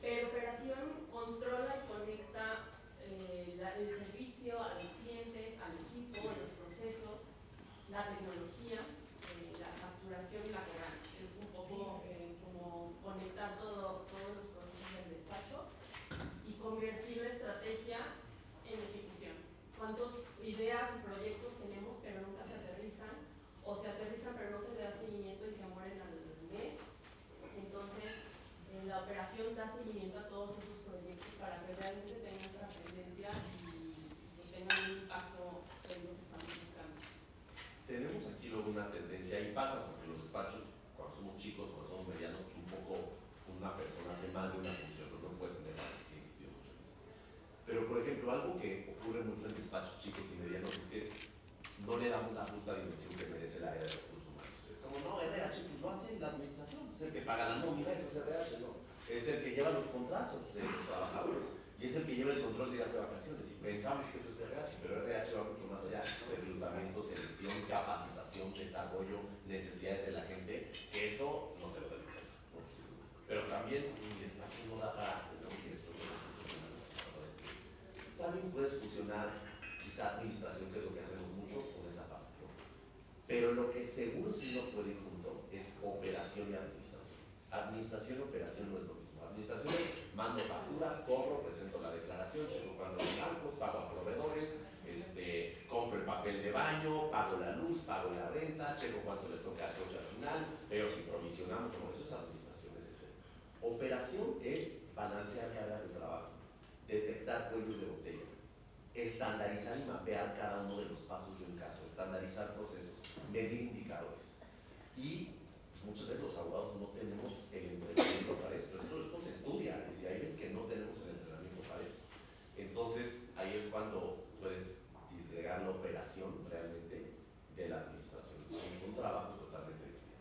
pero operación controla y conecta el servicio a los clientes, al equipo, los procesos, la tecnología, la facturación y la cobranza. Es un poco como conectar todos los procesos del despacho y convertir la estrategia en ejecución. ¿Cuántas ideas y proyectos tenemos pero nunca se aterrizan? O se aterrizan pero no se le da seguimiento y se mueren al mes. Entonces, la operación da seguimiento a todos esos proyectos para que realmente tengan trascendencia y pues tengan un impacto en lo que estamos buscando. Tenemos aquí luego una tendencia, y pasa porque los despachos, cuando somos chicos, cuando somos medianos, pues un poco una persona hace más de una función, no puedes tener más, que insistió mucho en eso. Pero, por ejemplo, algo que ocurre mucho en despachos chicos y medianos es que no le damos la justa dimensión que merece el área de recursos humanos. Es como, no, RH, pues lo hace la administración, es el que paga la nómina, eso es RH, no. Es el que lleva los contratos de los trabajadores y es el que lleva el control de días de vacaciones. Y pensamos que eso es RH, pero RH va mucho más allá. Reclutamiento, selección, capacitación, desarrollo, necesidades de la gente, que eso no te lo debe hacer, ¿no? Pero también mi despacho no da para tener un director de recursos humanos. También puedes fusionar quizá administración, que es lo que hacemos mucho, con esa parte, ¿no? Pero lo que seguro sí no puede ir junto es operación y administración. Administración y operación no es lo mismo. Administración es mando facturas, cobro, presento la declaración, checo cuando los bancos, pago a proveedores, compro el papel de baño, pago la luz, pago la renta, checo cuánto le toca al socio al final, veo si provisionamos o no. Eso es administración, es ese. Operación es balancear áreas de trabajo, detectar cuellos de botella, estandarizar y mapear cada uno de los pasos de un caso, estandarizar procesos, medir indicadores. Y pues, muchas veces los abogados no tenemos el entrenamiento para esto. Esto se estudia, y si hay veces que no tenemos el entrenamiento para esto. Entonces, ahí es cuando puedes disgregar la operación realmente de la administración. Son trabajos totalmente distintos.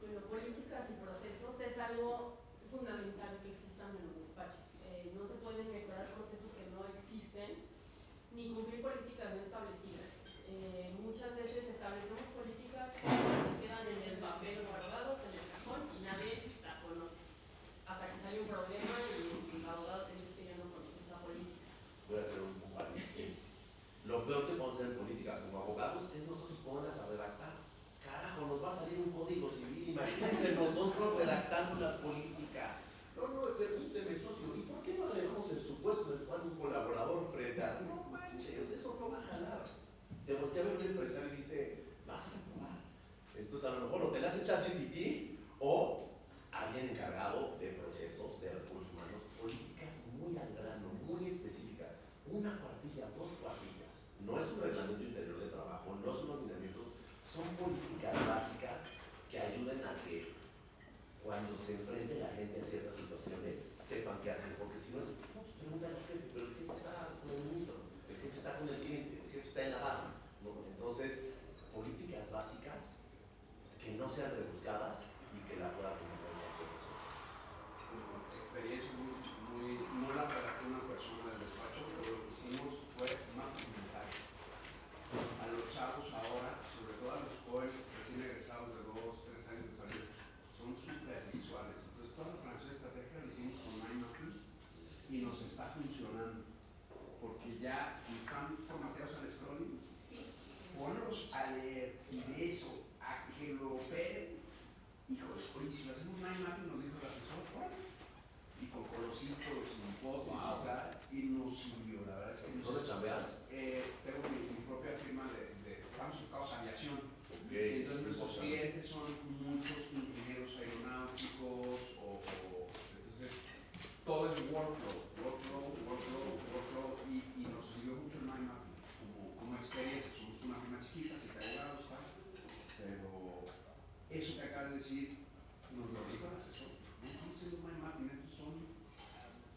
Bueno, políticas y procesos es algo fundamental que existan en los despachos. No se pueden mejorar procesos que no existen, ni cumplir políticas no establecidas. Muchas veces establecemos políticas que se quedan en el papel guardados, en el cajón, y nadie las conoce. Hasta que sale un problema y el abogado te dice que ya no conoce esa política. Voy a hacer un paréntesis. Lo peor que podemos hacer en políticas como abogados es nosotros ponerlas a redactar. Carajo, nos va a salir un código civil, imagínense nosotros redactando las políticas. No, permíteme, socio, ¿y por qué no agregamos el supuesto del cual un colaborador frente a... No manches, eso no va a jalar. Te voltea a ver un empresario y dice, vas a reprobar. Entonces a lo mejor o te la hace ChatGPT o alguien encargado de procesos de recursos humanos, políticas muy al grano, muy específicas. Una cuartilla, dos cuartillas. No es un reglamento interior de trabajo, no son lineamientos, son políticas básicas que ayuden a que cuando se enfrente la gente a ciertas situaciones sepan qué hacer, porque si no es, no, pues pregúntale al jefe, pero el jefe está con el ministro, el jefe está con el cliente, el jefe está en la barra, ¿no? Entonces, políticas básicas que no sean rebuscadas y que la pueda comunicar cualquier persona. Experiencia muy, no la redactó una persona del despacho, pero lo que hicimos fue mapear a los chavos ahora, sobre todo a los jóvenes recién egresados de 2, 3 años de salir, son súper visuales. Entonces toda la planeación estratégica la hicimos con MindMapping y nos está funcionando porque ya están formateados al scrolling. Ponlos a leer y de eso a que lo eso que acabas de decir, nos lo dijo el asesor. No están haciendo mal máquina,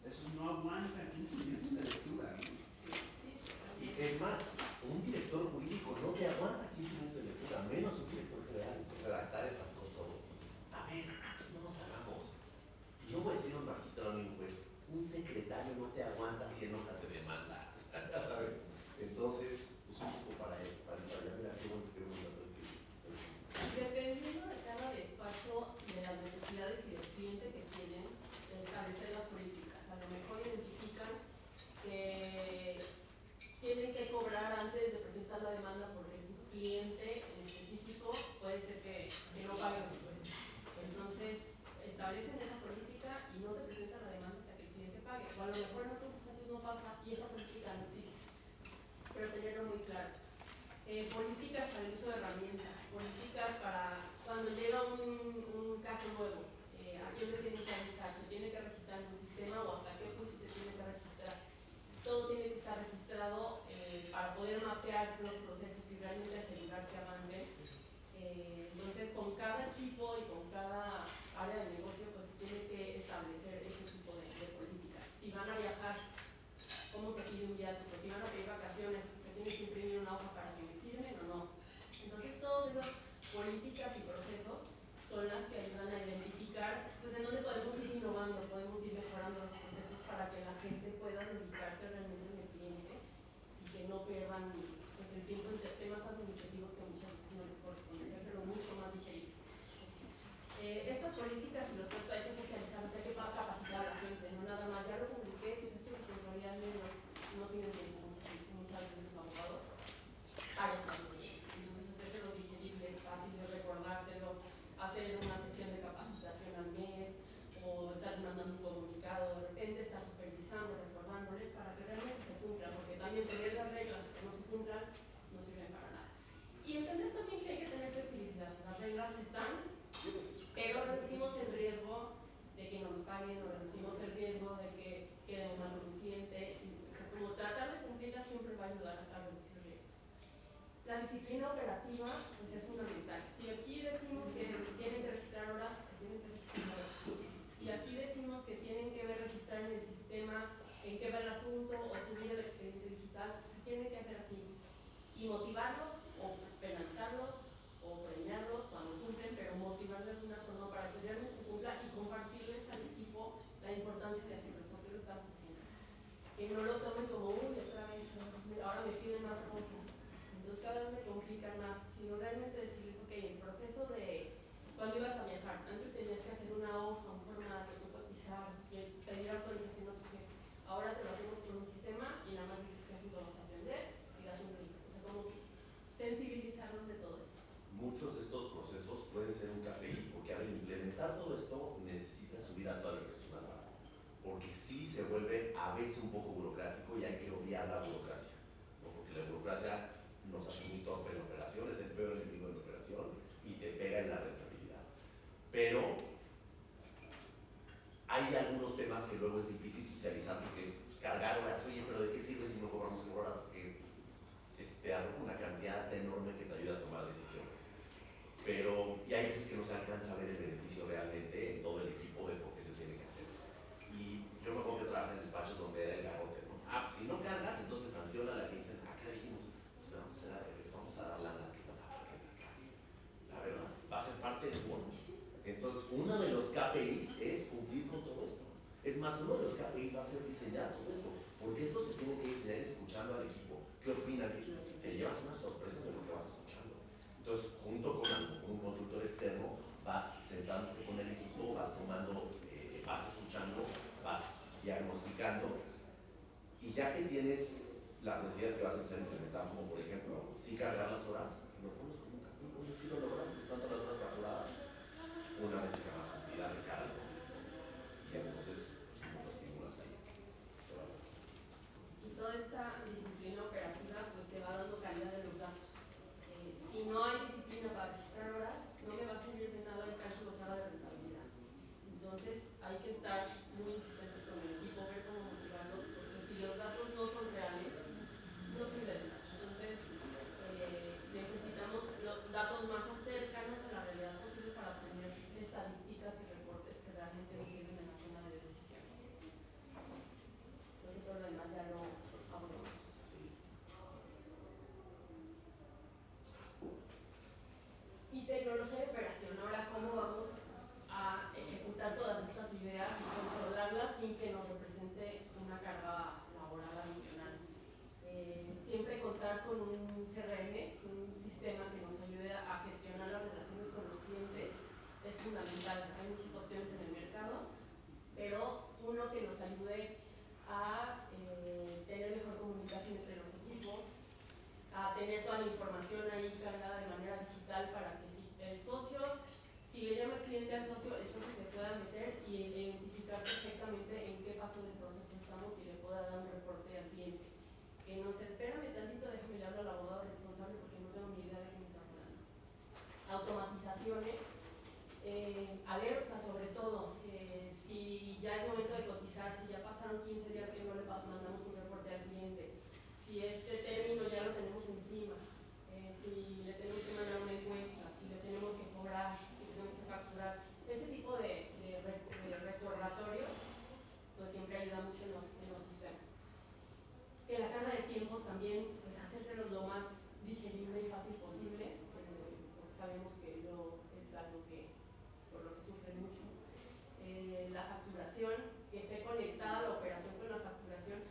esos no aguantan 15 minutos de lectura, ¿no? Y es más, un director jurídico no te aguanta 15 minutos de lectura, menos un director general. Redactar estas cosas. A ver, no nos hagamos. Yo voy a decir a un magistrado ni un juez, un secretario no te aguanta 100 hojas de demanda. ¿Sabes? Entonces, pues un poco para allá, mira, qué bueno que Dependiendo de cada despacho, de las necesidades y del cliente que tienen, establecer las políticas. A lo mejor identifican que tienen que cobrar antes de presentar la demanda porque su cliente en específico puede ser que no pague después. Entonces, establecen esa política y no se presenta la demanda hasta que el cliente pague. O a lo mejor en otros despachos no pasa y esa política no existe. Pero tenerlo muy claro. Políticas para el uso de herramientas, políticas para cuando llega un caso nuevo, a quién le tienen que avisar, se tiene que registrar en un sistema o hasta qué punto se tiene que registrar. Todo tiene que estar registrado para poder mapear los procesos y realmente asegurar que avancen. Entonces, con cada equipo y con cada área de negocio, pues se tiene que establecer ese tipo de políticas. Si van a viajar, cómo se pide un viático, si van a pedir vacaciones, se tiene que imprimir una hoja para que me firmen o no. Entonces, todas esas políticas y procesos son las que ayudan a identificar pues, en dónde podemos ir innovando, podemos ir mejorando los procesos para que la gente pueda dedicarse realmente en el cliente y que no pierdan pues, el tiempo en temas administrativos que muchas veces no les corresponde, hacerlo mucho más digerible. Estas políticas y los procesos hay que socializarlos, hay que capacitar a la gente, no nada más, ya lo publiqué, pues esto es responsabilidad de los no tienen tiempo, muchas veces los abogados, entonces hacérselos digeribles, fáciles, recordárselos, hacer una sesión de capacitación al mes, o estar mandando un comunicado, de repente estar supervisando, recordándoles para que realmente se cumplan, porque también tener las reglas que no se cumplan no sirven para nada. Y entender también que hay que tener flexibilidad, las reglas están, pero reducimos el riesgo de que no nos paguen, o reducimos el riesgo de que quedemos mal con un cliente, como tratar de cumplirlas siempre va a ayudar a reducir riesgos. La disciplina operativa pues, es fundamental. Si aquí decimos que tienen que registrar horas, se tienen que registrar horas. Si aquí decimos que tienen que registrar en el sistema en qué va el asunto o subir el expediente digital, se tiene que hacer así. Y motivarlos o penalizarlos o premiarlos cuando cumplen, pero motivar de alguna forma para que realmente se cumpla y compartirles al equipo la importancia de hacerlo, porque lo estamos haciendo. Que no lo tomen como otra vez, ahora me piden más cosas, entonces cada vez me complican más, sino realmente decirles, ok, el proceso de cuando ibas a viajar, antes tenías que hacer una hoja, un formato, cotizar, pedir autorización a tu jefe, ahora te lo hacemos con un sistema y nada más dices que así lo vas a aprender y das un grito, o sea, como sensibilizarlos de todo eso. Muchos de estos procesos pueden ser un KPI, porque al implementar todo esto necesitas subir a toda la regresión al barco, porque sí se vuelve a veces un poco burocrático y hay que odiar la burocracia, ¿no? Porque la burocracia nos hace muy torpe en la operación, es el peor enemigo de la operación y te pega en la rentabilidad. Pero hay algunos temas que luego es difícil socializar porque pues, cargar horas, oye, pero ¿de qué sirve si no cobramos en hora? Porque te arroja una cantidad enorme que te ayuda a tomar decisiones. Pero, y hay veces que no se alcanza a ver el beneficio realmente en todo el equipo de por qué se tiene que hacer. Y yo me acuerdo que trabajé en despachos donde era el garrote, ¿no? Pues si no cargas, entonces sanciona a la que dicen, acá dijimos, pues vamos a dar lana que para que les cague. La verdad, va a ser parte de su bono. Entonces, uno de los KPIs es cumplir con todo esto. Es más, uno de los KPIs va a ser diseñar todo esto, porque esto se tiene que diseñar escuchando al equipo. ¿Qué opinan? Te llevas unas sorpresas de lo que vas escuchando. Entonces, junto con un consultor externo, vas sentándote con el equipo, vas tomando, vas escuchando, vas diagnosticando, y ya que tienes las necesidades que vas a empezar a implementar, como por ejemplo, si cargar las horas, lo pones como un capítulo, si lo logras, pues tanto las horas facturadas, una métrica más cumplida de cara al momento. Y entonces, pues como lo estimulas ahí. Y toda esta disciplina operativa pues te va dando calidad de los datos. Si no hay disciplina para registrar horas, no me va a servir de nada el cálculo claro de rentabilidad. Entonces hay que estar muy insistentes con el equipo, ver cómo motivarlos, porque si los datos no son reales, no sirven de nada. Entonces necesitamos los datos más cercanos a la realidad posible con un CRM, con un sistema que nos ayude a gestionar las relaciones con los clientes, es fundamental. Hay muchas opciones en el mercado, pero uno que nos ayude a tener mejor comunicación entre los equipos, a tener toda la información ahí cargada de manera digital para que si el socio, si le llama el cliente al socio, el socio se pueda meter y identificar perfectamente en qué paso del proceso estamos y le pueda dar un reporte al cliente. Que nos espérame tantito, déjame hablar al abogado responsable porque no tengo ni idea de qué me está hablando. Automatizaciones, alerta sobre todo, si ya es momento de cotizar, si ya pasaron 15 días que no le mandamos un reporte al cliente, si este término ya lo tenemos encima, si le tenemos que mandar una encuesta, si le tenemos que cobrar, si le tenemos que facturar, ese tipo de recordatorios, pues siempre ayuda mucho en los sistemas. Que la carga de tiempos también, pues hacérselo lo más digerible y fácil posible, porque sabemos que es algo que, por lo que sufre mucho. La facturación, que esté conectada la operación con la facturación.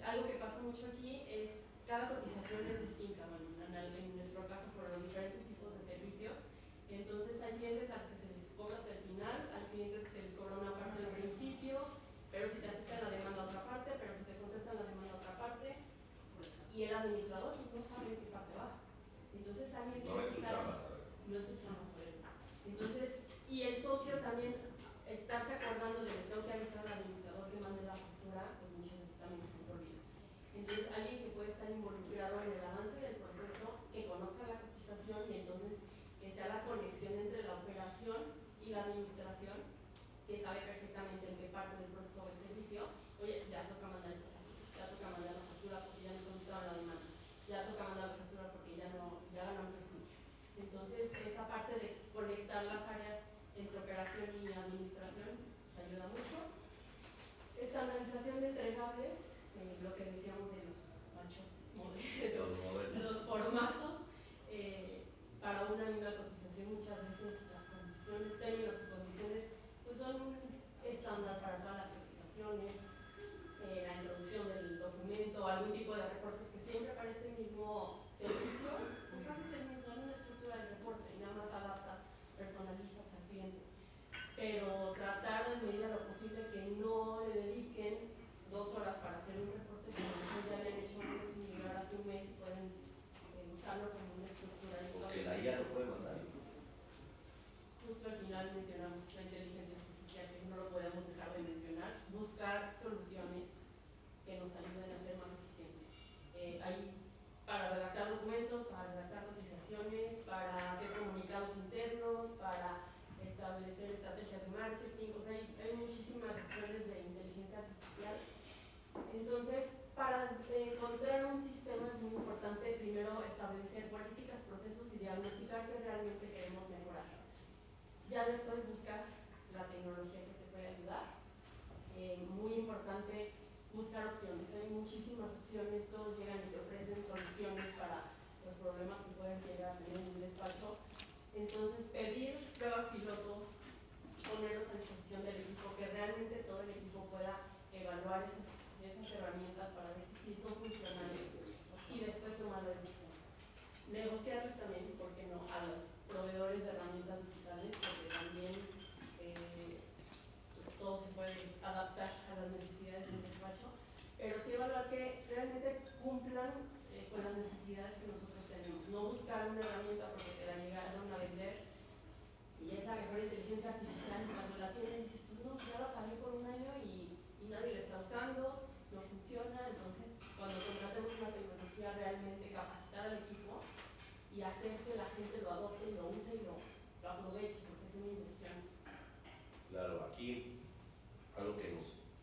Algo que pasa mucho aquí es, cada cotización es distinta, bueno, en nuestro caso por los diferentes tipos de servicios. Entonces hay clientes a los que se les cobra hasta el final, hay clientes que se les cobra una parte al principio, pero si te aceptan la demanda a otra parte, pero si te contestan la demanda a otra parte, y el administrador pues, no sabe en qué parte va. Entonces alguien tiene que estar, no es su chamba saber. Entonces, y el socio también estarse acordando de que tengo que avisar al administrador que mande la factura, pues muchas veces también se olvida. Entonces alguien que puede estar involucrado en el avance del proceso, que conozca la cotización y entonces que sea la conexión entre la operación y la administración, que sabe perfectamente en qué parte del proceso va el servicio. Oye, ya toca mandar esta factura, ya toca mandar la factura porque ya nos contestaron la demanda, ya toca mandar la factura porque ya ganamos el juicio. Entonces, esa parte de conectar las áreas entre operación y administración ayuda mucho. Estandarización de entregables, lo que decíamos de los machotes, los formatos, para una misma cotización muchas veces las condiciones, términos y condiciones, pues son un estándar para todas las cotizaciones. La introducción del documento, algún tipo de reportes que siempre para este mismo servicio, pues haces el mismo, en una estructura del reporte y nada más adaptas, personalizas al cliente. Pero tratar en medida de lo posible que no le dediquen 2 horas para hacer un reporte que a lo mejor ya le han hecho uno sin llegar hace un mes y pueden usarlo como una estructura. Porque la IA lo puede mandar. Justo al final mencionamos la inteligencia artificial, que no lo podemos dejar de mencionar, buscar soluciones que nos ayuden a ser más eficientes. Hay para redactar documentos, para redactar cotizaciones, para hacer comunicados internos, para establecer estrategias de marketing, o sea, hay muchísimas opciones de inteligencia artificial. Entonces, para encontrar un sistema es muy importante primero establecer políticas, procesos y diagnosticar qué realmente queremos mejorar. Ya después buscas la tecnología que te puede ayudar. Muy importante buscar opciones. Hay muchísimas opciones, todos llegan y te ofrecen soluciones para los problemas que pueden llegar a tener en un despacho. Entonces, pedir pruebas piloto, ponerlos a disposición del equipo, que realmente todo el equipo pueda evaluar esas herramientas para ver si son funcionales y después tomar la decisión. Negociarles también, ¿por qué no?, a los proveedores de herramientas digitales, porque también todo se puede adaptar a las necesidades del despacho, pero sí evaluar que realmente cumplan con las necesidades que nosotros tenemos. No buscar una herramienta porque te la llegaron a vender y es la mejor inteligencia artificial, y cuando la tienes dices, pues no, ya la pagué por un año y nadie la está usando, no funciona. Entonces, cuando contratemos una tecnología, realmente capacitar al equipo y hacer que la gente lo adopte y lo use y lo aproveche, porque es una inversión. Claro, aquí algo que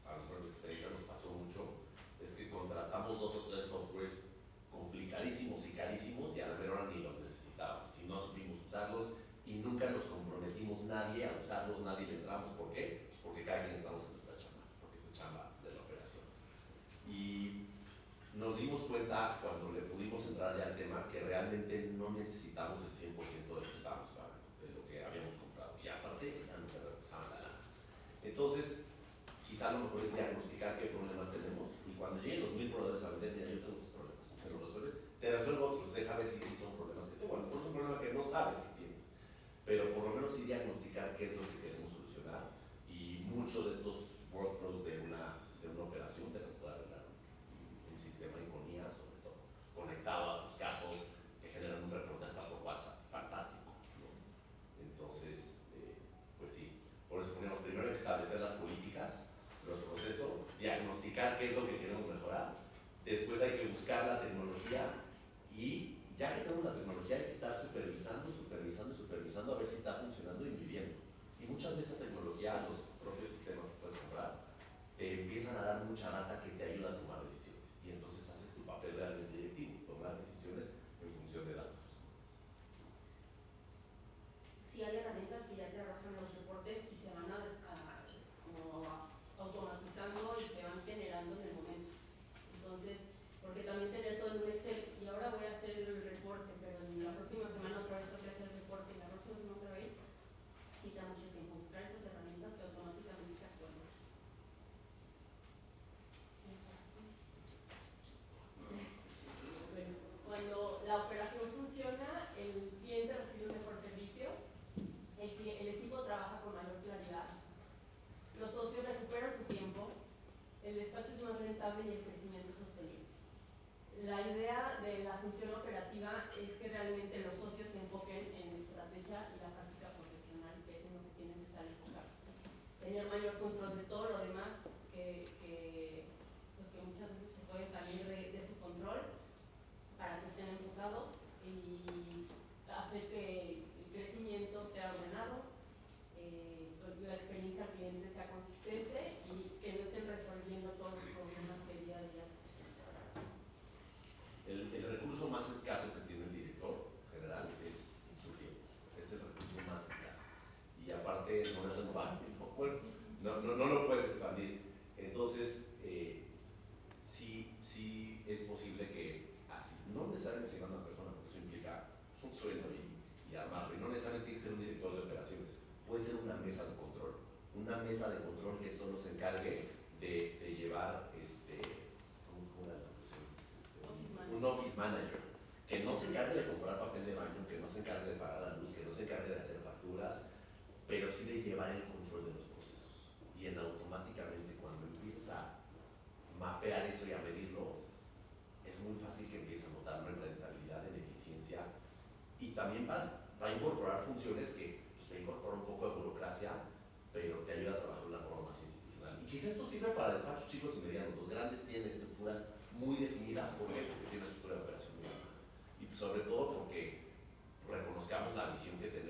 a lo mejor en experiencia nos pasó mucho es que contratamos 2 o 3 softwares complicadísimos y carísimos y a la mera hora ni los necesitábamos, y no supimos usarlos y nunca nos comprometimos nadie a usarlos, nadie le entramos. ¿Por qué? Pues porque cada quien estamos en nuestra chamba, porque esta es chamba de la operación. Y nos dimos cuenta cuando le pudimos entrar ya al tema que realmente no necesitamos el 100% de lo que estábamos pagando, de lo que habíamos comprado, y aparte ya no te regresaban la lana. Entonces, quizá lo mejor es diagnosticar qué problemas tenemos, y cuando lleguen los 1000 proveedores a vender, mira, yo tengo estos problemas, me los resuelves, te te resuelvo otros, deja ver si sí son problemas que tengo. A lo mejor es un problema que no sabes que tienes, pero por lo menos sí diagnosticar qué es lo que queremos solucionar, y muchos de estos workflows de una operación te las puede arreglar un sistema en ICONIA, sobre todo, conectado a tus casos, te generan un reporte hasta por WhatsApp, fantástico, ¿no? Entonces, pues sí, por eso ponemos primero establecer las políticas, los procesos, diagnosticar qué es lo que queremos mejorar, después hay que buscar la tecnología, y ya que tenemos la tecnología hay que estar supervisando a ver si está funcionando y midiendo. Y muchas veces tecnología, los propios sistemas que puedes comprar, te empiezan a dar mucha data que te ayuda a tomar decisiones, y entonces haces tu papel realmente directivo, tomar decisiones en función de datos. Sí, hay herramientas que ya trabajan los reportes y se van como automatizando y se van generando en el momento. Entonces, porque también tener todo en un Excel, y ahora voy a hacer el reporte, pero en la próxima semana otra vez tengo que hacer el reporte, y la próxima semana otra vez, quita mucho tiempo buscar esas herramientas que automáticamente se actualizan. Cuando la operación funciona, el cliente recibe un mejor servicio, el equipo trabaja con mayor claridad, los socios recuperan su tiempo, el despacho es más rentable y el crecimiento es sostenible. La idea de la función operativa es que realmente los socios se enfoquen en estrategia y la práctica profesional, que es en lo que tienen que estar enfocados. Tener mayor control de todo lo demás que muchas veces se puede salir de su control, para que estén enfocados y hacer que el crecimiento sea ordenado, la experiencia al cliente sea consistente y que no estén resolviendo todos los problemas que día a día se presentan. El recurso más escaso que tiene el director general es su tiempo, es el recurso más escaso, y aparte no es renovable, ¿no? Bueno, no lo puedes expandir. Entonces, sí es posible que, así, no necesariamente sea una persona, porque eso implica un sueldo y armarlo, y no necesariamente tiene que ser un director de operaciones, puede ser una mesa de control que solo se encargue de llevar, ¿cómo era la profesión? Un office manager, que no se encargue de comprar papel de baño, que no se encargue de pagar la luz, que no se encargue de hacer facturas, pero sí de llevar el control de los procesos. Y automáticamente, cuando empiezas a mapear eso y a medirlo, es muy fácil que empieces a notarlo en rentabilidad, en eficiencia, y también va a incorporar funciones que pues, te incorpora un poco de burocracia, pero te ayuda a trabajar de una forma más institucional. Y quizás esto sirve para despachos chicos y medianos. Los grandes tienen estructuras muy definidas. ¿Por qué? Porque tienen una estructura de operación muy buena. Y sobre todo porque reconozcamos la visión que tenemos